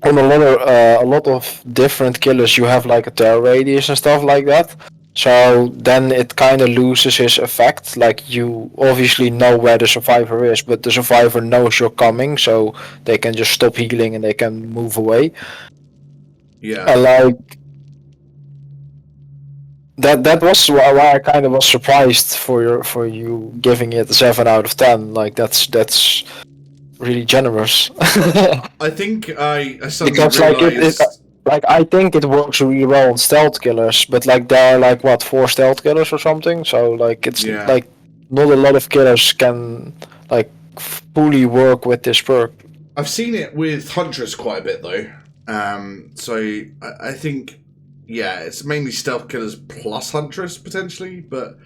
on a lot of different killers, you have like a terror radius and stuff like that. So then it kind of loses its effect. Like you obviously know where the survivor is, but the survivor knows you're coming, so they can just stop healing and they can move away. Yeah. And like that was why I kind of was surprised for you giving it a 7 out of 10. Like that's really generous. I think I suddenly because realized... like I think it works really well on stealth killers, but like there are like what 4 stealth killers or something. So like it's like not a lot of killers can like fully work with this perk. I've seen it with Huntress quite a bit though. So I think it's mainly stealth killers plus Huntress potentially, but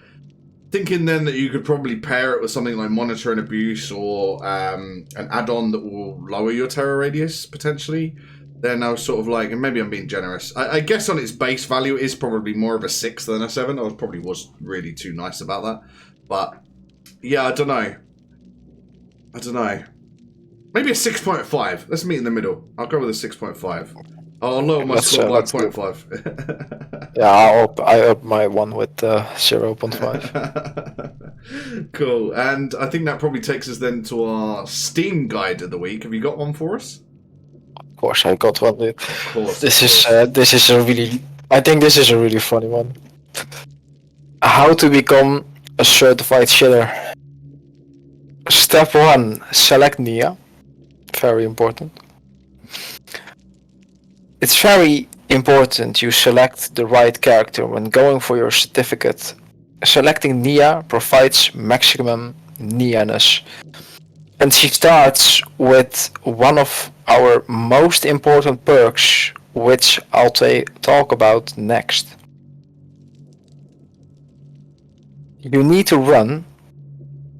thinking then that you could probably pair it with something like Monitor and Abuse or an add-on that will lower your terror radius potentially. Then I was sort of like, and maybe I'm being generous. I guess on its base value it is probably more of a 6 than a 7. I probably was really too nice about that. But yeah, I don't know. Maybe a 6.5. Let's meet in the middle. I'll go with a 6.5. I'll lower my score by 0.5. Yeah, I up my one with 0.5. Cool. And I think that probably takes us then to our Steam guide of the week. Have you got one for us? Of course, I got one. Of course. This is a really. I think this is a really funny one. How to become a certified shitter. Step 1: select Nia. Very important. It's very important you select the right character when going for your certificate. Selecting Nia provides maximum Nia-ness. And she starts with one of our most important perks, which I'll talk about next. You need to run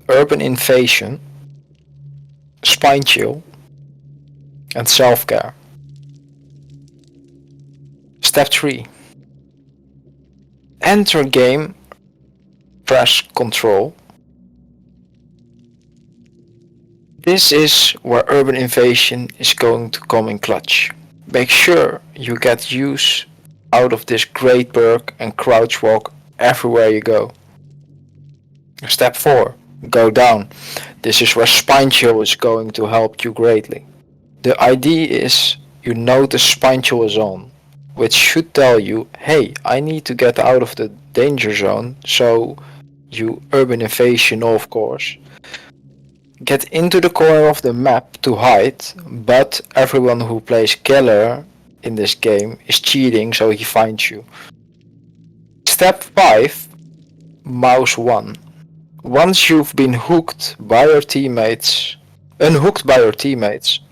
Urban Invasion, Spine Chill, and Self-Care. Step 3. Enter game, press Control. This is where Urban Invasion is going to come in clutch. Make sure you get use out of this great perk and crouch walk everywhere you go. Step 4. Go down. This is where Spine Chill is going to help you greatly. The idea is you notice Spine Chill is on, which should tell you, hey, I need to get out of the danger zone, so you Urban Invasion of course. Get into the corner of the map to hide, but everyone who plays killer in this game is cheating, so he finds you. Step 5. Mouse 1. Once you've been unhooked by your teammates,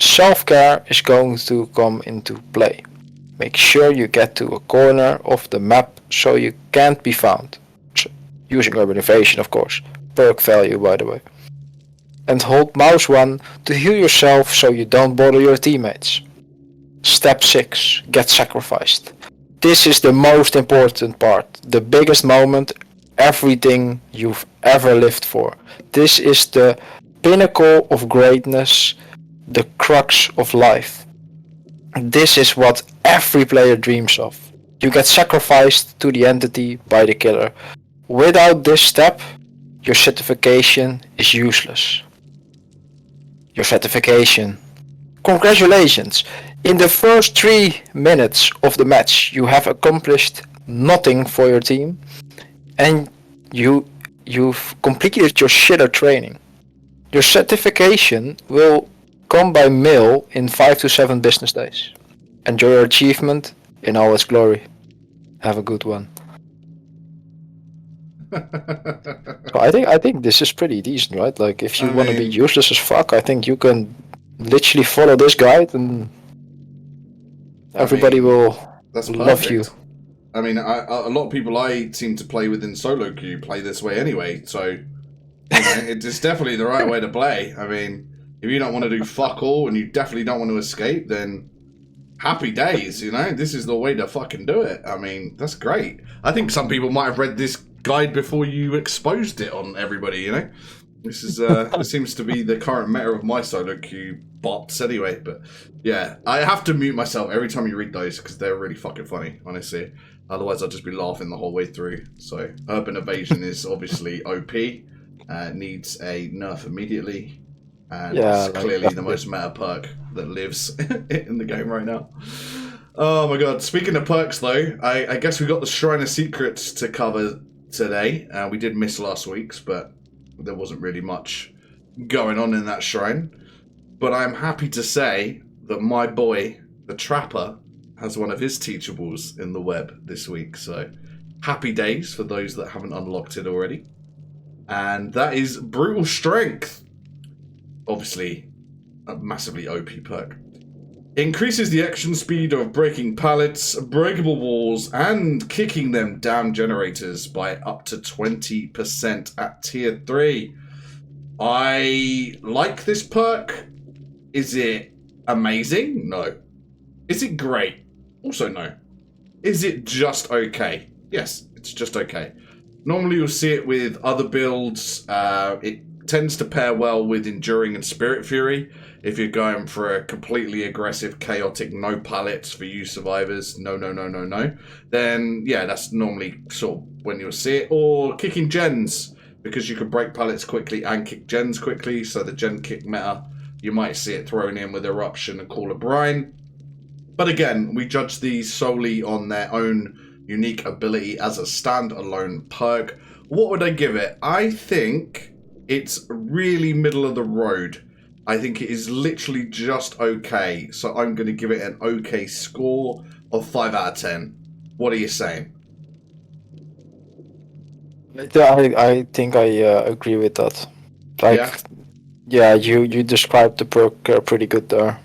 self-care is going to come into play. Make sure you get to a corner of the map so you can't be found. Using Urban Invasion, of course. Perk value, by the way. And hold mouse 1 to heal yourself so you don't bother your teammates. Step 6. Get sacrificed. This is the most important part, the biggest moment, everything you've ever lived for. This is the pinnacle of greatness, the crux of life. This is what every player dreams of. You get sacrificed to the entity by the killer. Without this step, your certification is useless. Your certification. Congratulations! In the first 3 minutes of the match, you have accomplished nothing for your team, and you've completed your shitter training. Your certification will come by mail in 5 to 7 business days. Enjoy your achievement in all its glory. Have a good one. So I think this is pretty decent, right? Like, if you want to be useless as fuck, I think you can literally follow this guide and everybody will love you. I mean, a lot of people I seem to play with in solo queue play this way anyway, so you know, it's definitely the right way to play. I mean, if you don't want to do fuck all and you definitely don't want to escape, then happy days, you know? This is the way to fucking do it. I mean, that's great. I think some people might have read this guide before you exposed it on everybody, you know? This is this seems to be the current meta of my solo queue bots anyway, but yeah, I have to mute myself every time you read those because they're really fucking funny, honestly. Otherwise, I'll just be laughing the whole way through. So, Urban Evasion is obviously OP, needs a nerf immediately, and it's clearly the most meta perk that lives in the game right now. Oh my god, speaking of perks though, I guess we got the Shrine of Secrets to cover today. We did miss last week's, but there wasn't really much going on in that shrine. But I'm happy to say that my boy, the Trapper, has one of his teachables in the web this week. So happy days for those that haven't unlocked it already. And that is Brutal Strength. Obviously, a massively OP perk. Increases the action speed of breaking pallets, breakable walls, and kicking them down generators by up to 20% at tier 3. I like this perk. Is it amazing? No. Is it great? Also no. Is it just okay? Yes, it's just okay. Normally you'll see it with other builds. It tends to pair well with Enduring and Spirit Fury. If you're going for a completely aggressive, chaotic, no pallets for you survivors, no, then yeah, that's normally sort of when you'll see it. Or kicking gens, because you can break pallets quickly and kick gens quickly, so the gen kick meta, you might see it thrown in with Eruption and Call of Brine. But again, we judge these solely on their own unique ability as a standalone perk. What would I give it? I think it's really middle of the road. I think it is literally just okay. So I'm going to give it an okay score of 5 out of 10. What are you saying? I think I agree with that. Like, Yeah, you described the perk pretty good there.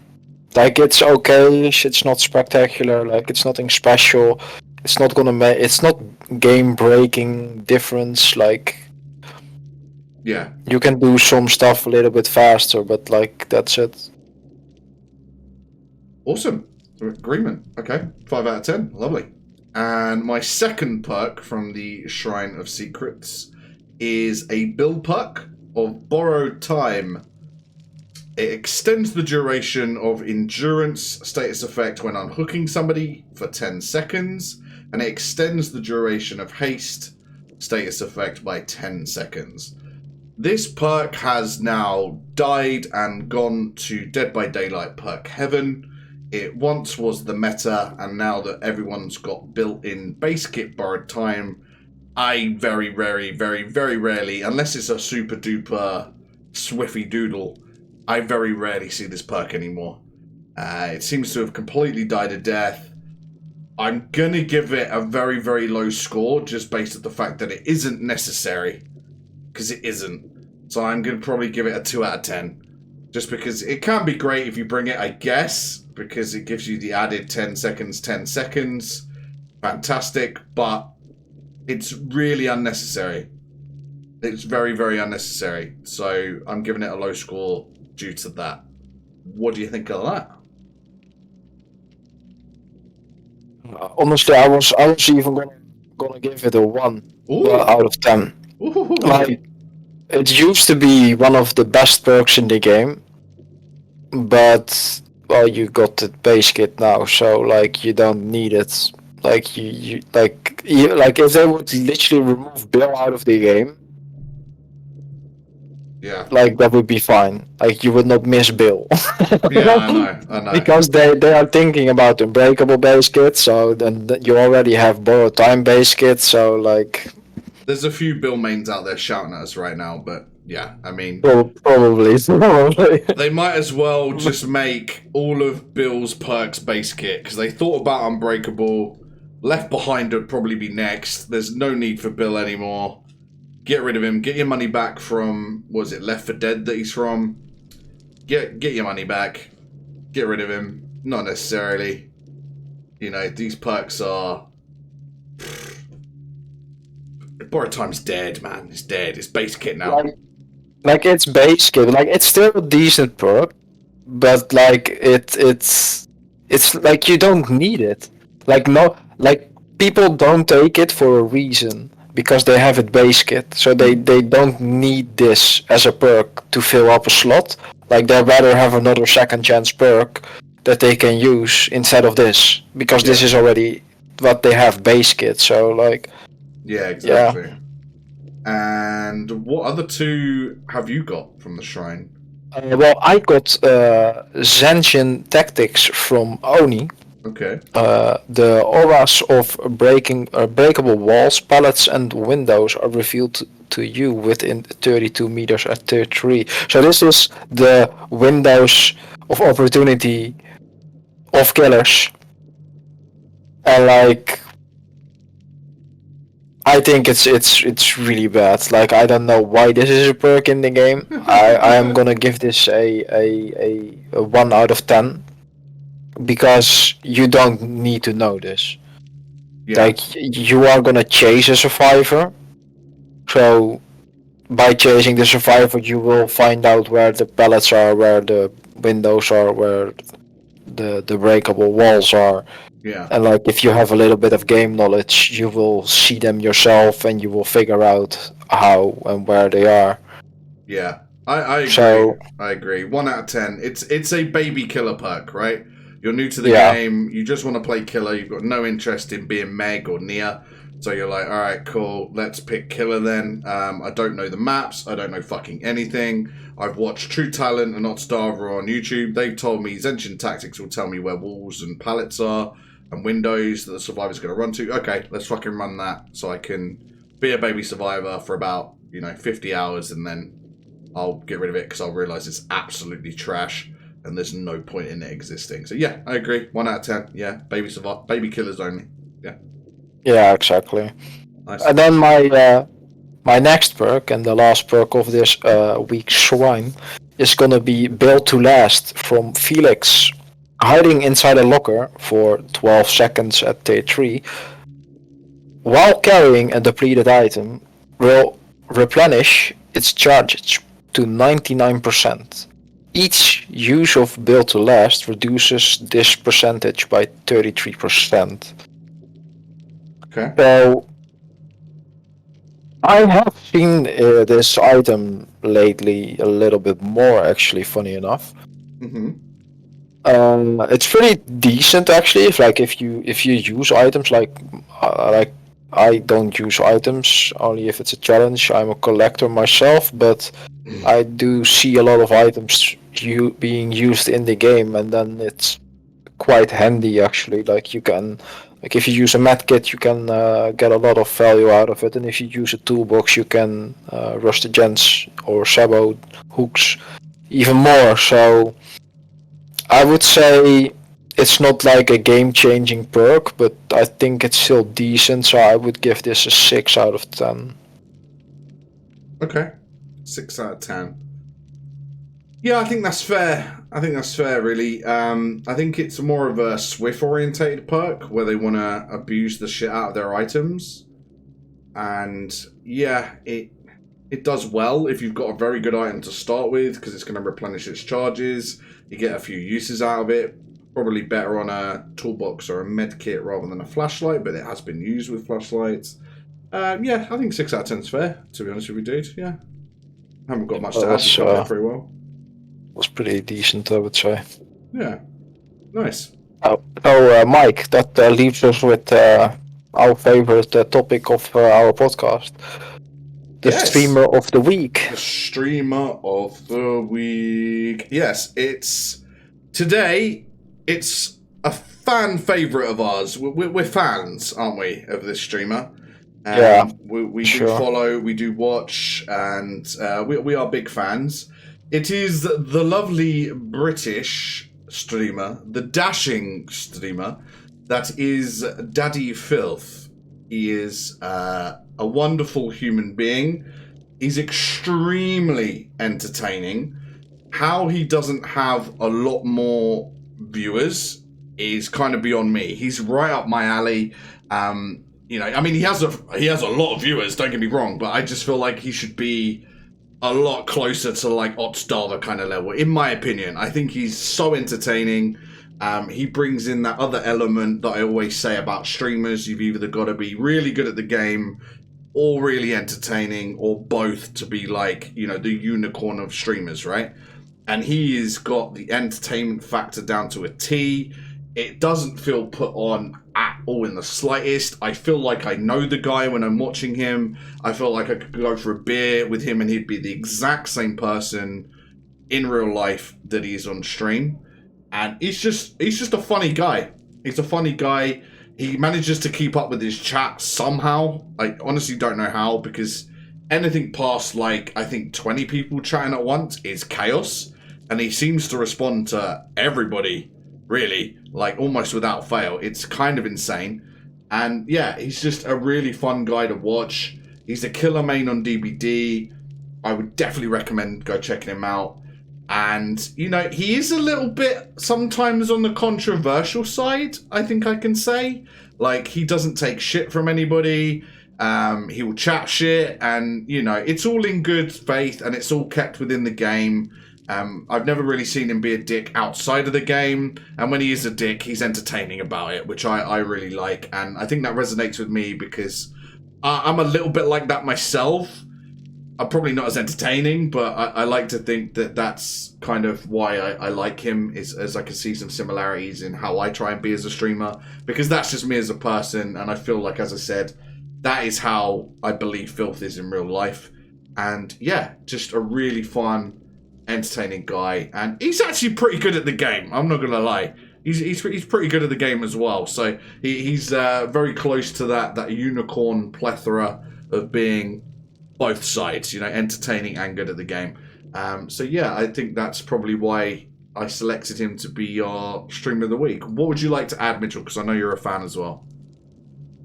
Like it's okay, it's not spectacular, like it's nothing special. It's not gonna make it's not game breaking difference. Like Yeah. you can do some stuff a little bit faster, but like that's it. Awesome. Agreement. Okay. 5 out of 10. Lovely. And my second perk from the Shrine of Secrets is a build perk of Borrowed Time. It extends the duration of endurance status effect when unhooking somebody for 10 seconds, and it extends the duration of haste status effect by 10 seconds. This perk has now died and gone to Dead by Daylight perk heaven. It once was the meta, and now that everyone's got built-in base kit Borrowed Time, I very rarely, unless it's a super duper swiffy doodle, I very rarely see this perk anymore. It seems to have completely died a death. I'm gonna give it a very low score just based on the fact that it isn't necessary. Because it isn't. So I'm gonna probably give it a 2 out of 10. Just because it can be great if you bring it, I guess. Because it gives you the added 10 seconds. Fantastic. But it's really unnecessary. It's very unnecessary. So I'm giving it a low score due to that. What do you think of that? Honestly, I was even gonna give it a 1 out of 10. Ooh. Like it used to be one of the best perks in the game, but well, you got the base kit now, so like you don't need it. Like you like if they would literally remove Bill out of the game, Yeah. like that would be fine. Like you would not miss Bill. Yeah, I know. Because they are thinking about Unbreakable base kit, so then you already have Borrowed Time base kit, so like there's a few Bill mains out there shouting at us right now, but yeah, I mean... Probably. They might as well just make all of Bill's perks base kit, because they thought about Unbreakable. Left Behind would probably be next. There's no need for Bill anymore. Get rid of him. Get your money back from... Was it Left 4 Dead that he's from? Get your money back. Get rid of him. Not necessarily. You know, these perks are... Borrowed Time's dead, man. It's dead. It's base kit now. Like it's base kit. Like it's still a decent perk, but like it's like you don't need it. Like no, like people don't take it for a reason because they have it base kit, so they don't need this as a perk to fill up a slot. Like they'd rather have another second chance perk that they can use instead of this because this is already what they have base kit. So like. Yeah, exactly. Yeah. And what other two have you got from the shrine? Well, I got Zenshin Tactics from Oni. Okay. The auras of breakable walls, pallets, and windows are revealed to you within 32 meters at tier 3. So this is the windows of opportunity of killers. And like... I think it's really bad. Like I don't know why this is a perk in the game. I am gonna give this a 1 out of 10 because you don't need to know this. Yeah. Like you are gonna chase a survivor, so by chasing the survivor you will find out where the pallets are, where the windows are, where the breakable walls are. Yeah. And like if you have a little bit of game knowledge, you will see them yourself and you will figure out how and where they are. Yeah. I agree. I agree. 1 out of 10. It's a baby killer perk, right? You're new to the game, you just want to play killer, you've got no interest in being Meg or Nia. So you're like, alright, cool, let's pick killer then. I don't know the maps, I don't know fucking anything. I've watched True Talent and Not Starver on YouTube. They've told me Zenshin Tactics will tell me where walls and pallets are and windows that the survivor's going to run to. Okay, let's fucking run that so I can be a baby survivor for about, 50 hours and then I'll get rid of it because I'll realise it's absolutely trash and there's no point in it existing. So yeah, I agree. 1 out of 10. Yeah, baby killers only. Yeah. Yeah, exactly. Nice. And then my next perk and the last perk of this week's shrine is gonna be built to last from Felix hiding inside a locker for 12 seconds at tier 3 while carrying a depleted item will replenish its charges to 99%. Each use of build to last reduces this percentage by 33%. Okay. So I have seen this item lately a little bit more, actually, funny enough. Mm-hmm. It's pretty decent actually. If you use items like I don't use items only if it's a challenge. I'm a collector myself, but I do see a lot of items being used in the game, and then it's quite handy actually. Like if you use a medkit, you can get a lot of value out of it, and if you use a toolbox, you can rush the gens or sabo hooks even more. So I would say it's not like a game-changing perk, but I think it's still decent, so I would give this a 6 out of 10. Okay. 6 out of 10. Yeah, I think that's fair. Really. I think it's more of a Swift-orientated perk, where they want to abuse the shit out of their items. And, yeah, it does well if you've got a very good item to start with, because it's going to replenish its charges. You get a few uses out of it. Probably better on a toolbox or a med kit rather than a flashlight, but it has been used with flashlights. Yeah, I think 6 out of 10 is fair, to be honest with you, dude. Yeah. Haven't got much to add. You covered it pretty well. Was pretty decent, I would say. Yeah. Nice. Mike, that leaves us with our favorite topic of our podcast. The streamer of the week. The streamer of the week. Yes, today, it's a fan favourite of ours. We're fans, aren't we, of this streamer? Yeah. We do follow, we do watch, and we are big fans. It is the lovely British streamer, the dashing streamer, that is Daddy Filth. He is a wonderful human being. He's extremely entertaining. How he doesn't have a lot more viewers is kind of beyond me. He's right up my alley. You know, I mean, he has a lot of viewers, don't get me wrong, but I just feel like he should be a lot closer to like Ottsdava kind of level, in my opinion. I think he's so entertaining. He brings in that other element that I always say about streamers. You've either got to be really good at the game or really entertaining, or both to be like, you know, the unicorn of streamers, right? And he has got the entertainment factor down to a T. It doesn't feel put on at all in the slightest. I feel like I know the guy when I'm watching him. I feel like I could go for a beer with him and he'd be the exact same person in real life that he is on stream. And he's just a funny guy. He's a funny guy. He manages to keep up with his chat somehow. I honestly don't know how, because anything past like, I think 20 people chatting at once is chaos. And he seems to respond to everybody, really, like almost without fail. It's kind of insane. And yeah, he's just a really fun guy to watch. He's a killer main on DBD. I would definitely recommend go checking him out. And, you know, he is a little bit sometimes on the controversial side, I think I can say. Like, he doesn't take shit from anybody. He will chat shit. And, you know, it's all in good faith and it's all kept within the game. I've never really seen him be a dick outside of the game. And when he is a dick, he's entertaining about it, which I really like. And I think that resonates with me because I'm a little bit like that myself. I'm probably not as entertaining, but I like to think that that's kind of why I like him, is as I can see some similarities in how I try and be as a streamer, because that's just me as a person, and I feel like, as I said, that is how I believe Filth is in real life. And yeah, just a really fun, entertaining guy, and he's actually pretty good at the game, I'm not gonna lie. He's pretty good at the game as well, so he's very close to that unicorn plethora of being both sides, you know, entertaining and good at the game. So yeah, I think that's probably why I selected him to be our streamer of the week. What would you like to add, Mitchell? Because I know you're a fan as well.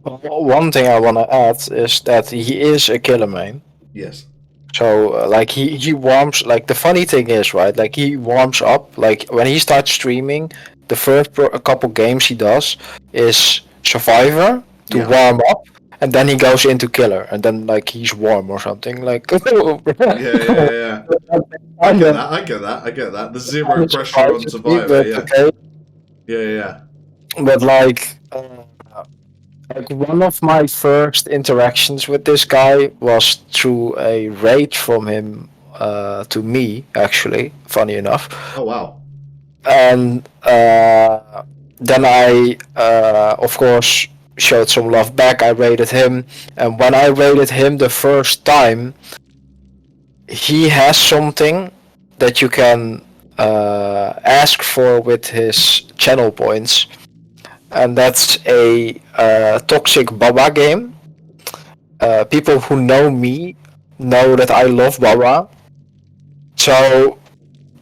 One thing I want to add is that he is a killer main. Yes. So like he warms, like the funny thing is, right, like he warms up, like when he starts streaming, the first a couple games he does is Survivor to Yeah. warm up, and then he goes into Killer, and then like he's warm or something like. Yeah. I get that. I get that. I get that. The zero pressure on Surprises me, Survivor. but Yeah. okay. Yeah. But like one of my first interactions with this guy was through a raid from him to me, actually, funny enough. Oh wow. And then I, of course, showed some love back. I raided him, and when I raided him the first time, he has something that you can ask for with his channel points, and that's a toxic Baba game. People who know me know that I love Baba. So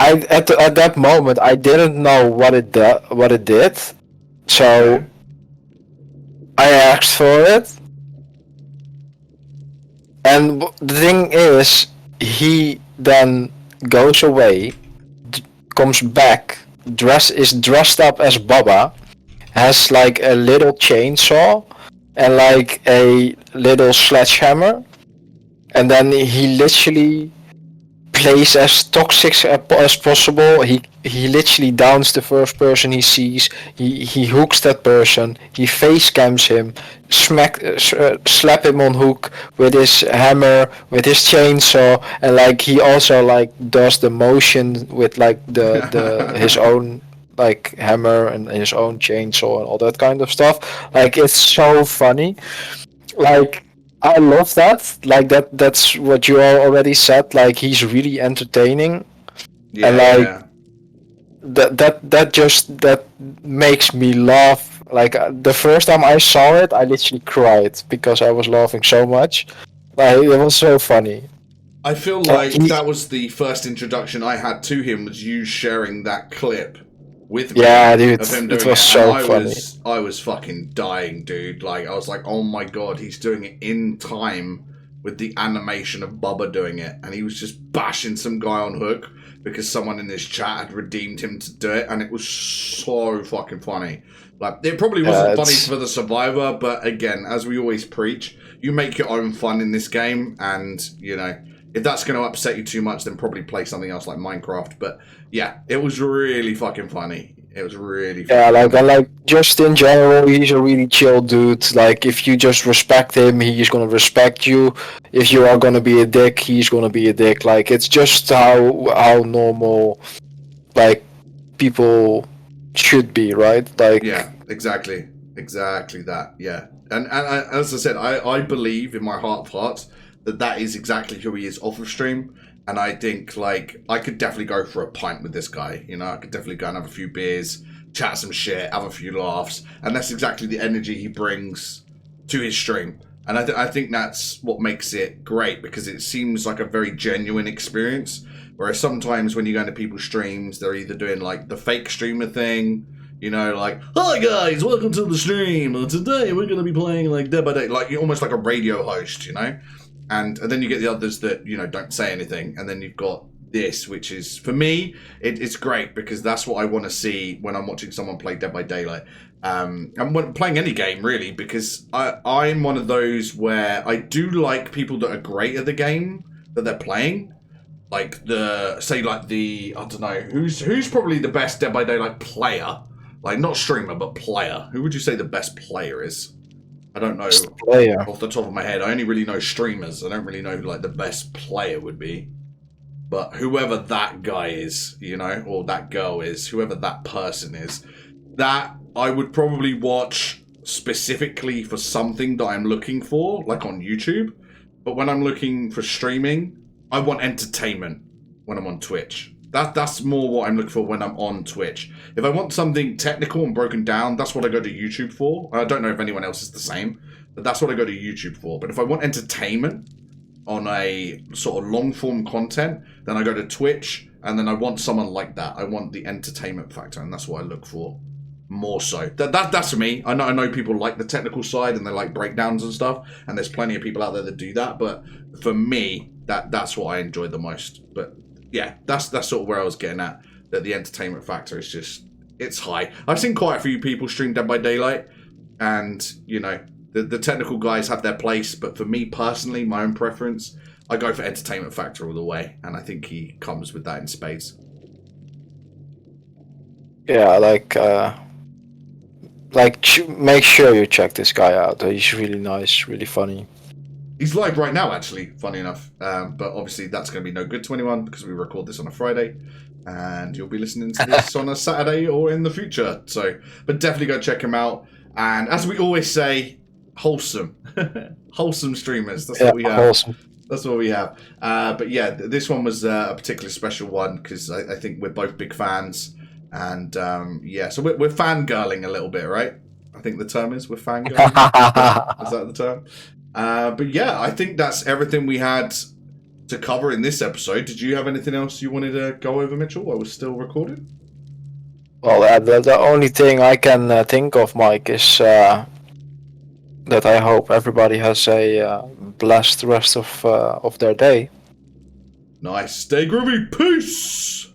at that moment I didn't know what it did. So Okay. I asked for it, and the thing is, he then goes away, comes back, is dressed up as Baba, has like a little chainsaw and like a little sledgehammer, and then he literally plays as toxic as possible. He literally downs the first person he sees. He hooks that person. He face cams him, slap him on hook with his hammer, with his chainsaw, and like he also like does the motion with like the his own like hammer and his own chainsaw and all that kind of stuff. Like it's so funny. Like I love that. Like that's what you all already said. Like he's really entertaining, and like Yeah. that makes me laugh. Like the first time I saw it, I literally cried because I was laughing so much. Like it was so funny. I feel like that was the first introduction I had to him, was you sharing that clip with me Yeah, dude, of him it doing was it, so and funny. I was fucking dying, dude. Like I was like, oh my god, he's doing it in time with the animation of Bubba doing it, and he was just bashing some guy on hook because someone in his chat had redeemed him to do it, and it was so fucking funny. Like it probably wasn't funny for the survivor, but again, as we always preach, you make your own fun in this game, and you know, if that's going to upset you too much, then probably play something else like Minecraft. But yeah, it was really fucking funny. It was really Yeah, like funny. and like just in general, he's a really chill dude. Like if you just respect him, he's gonna respect you. If you are gonna be a dick, he's gonna be a dick. Like it's just how normal like people should be, right? Like Yeah, exactly that. Yeah, and as I said, I believe in my heart of hearts that is exactly who he is off of stream. And I think, like, I could definitely go for a pint with this guy. You know, I could definitely go and have a few beers, chat some shit, have a few laughs. And that's exactly the energy he brings to his stream. And I think that's what makes it great, because it seems like a very genuine experience. Whereas sometimes when you go into people's streams, they're either doing, like, the fake streamer thing, you know, like, hi guys, welcome to the stream. Today we're going to be playing, like, Dead by Day. Like, you're almost like a radio host, you know? And then you get the others that, you know, don't say anything. And then you've got this, which is, for me, it's great, because that's what I want to see when I'm watching someone play Dead by Daylight. And when playing any game, really, because I'm one of those where I do like people that are great at the game that they're playing. Like I don't know, who's probably the best Dead by Daylight player? Like, not streamer, but player. Who would you say the best player is? I don't know player. off the top of my head. I only really know streamers. I don't really know who, like, the best player would be. But whoever that guy is, you know, or that girl is, whoever that person is, that I would probably watch specifically for something that I'm looking for, like on YouTube. But when I'm looking for streaming, I want entertainment when I'm on Twitch. That's more what I'm looking for when I'm on Twitch. If I want something technical and broken down, that's what I go to YouTube for. I don't know if anyone else is the same, but that's what I go to YouTube for. But if I want entertainment on a sort of long form content, then I go to Twitch, and then I want someone like that. I want the entertainment factor, and that's what I look for more so. That's for me. I know people like the technical side and they like breakdowns and stuff, and there's plenty of people out there that do that, but for me, that's what I enjoy the most. But yeah, that's sort of where I was getting at. That the entertainment factor is just, it's high. I've seen quite a few people stream Dead by Daylight, and you know, the technical guys have their place, but for me personally, my own preference, I go for entertainment factor all the way, and I think he comes with that in spades. Yeah, make sure you check this guy out. He's really nice, really funny. He's live right now, actually, funny enough. But obviously that's going to be no good to anyone because we record this on a Friday. And you'll be listening to this on a Saturday or in the future. So, but definitely go check him out. And as we always say, wholesome. Wholesome streamers. That's what we have. Wholesome. That's what we have. But yeah, this one was a particularly special one because I think we're both big fans. And yeah, so we're fangirling a little bit, right? I think the term is we're fangirling. Is that the term? But yeah, I think that's everything we had to cover in this episode. Did you have anything else you wanted to go over, Mitchell, while we're still recording? Well, the only thing I can think of, Mike, is that I hope everybody has a blessed rest of their day. Nice. Stay groovy. Peace!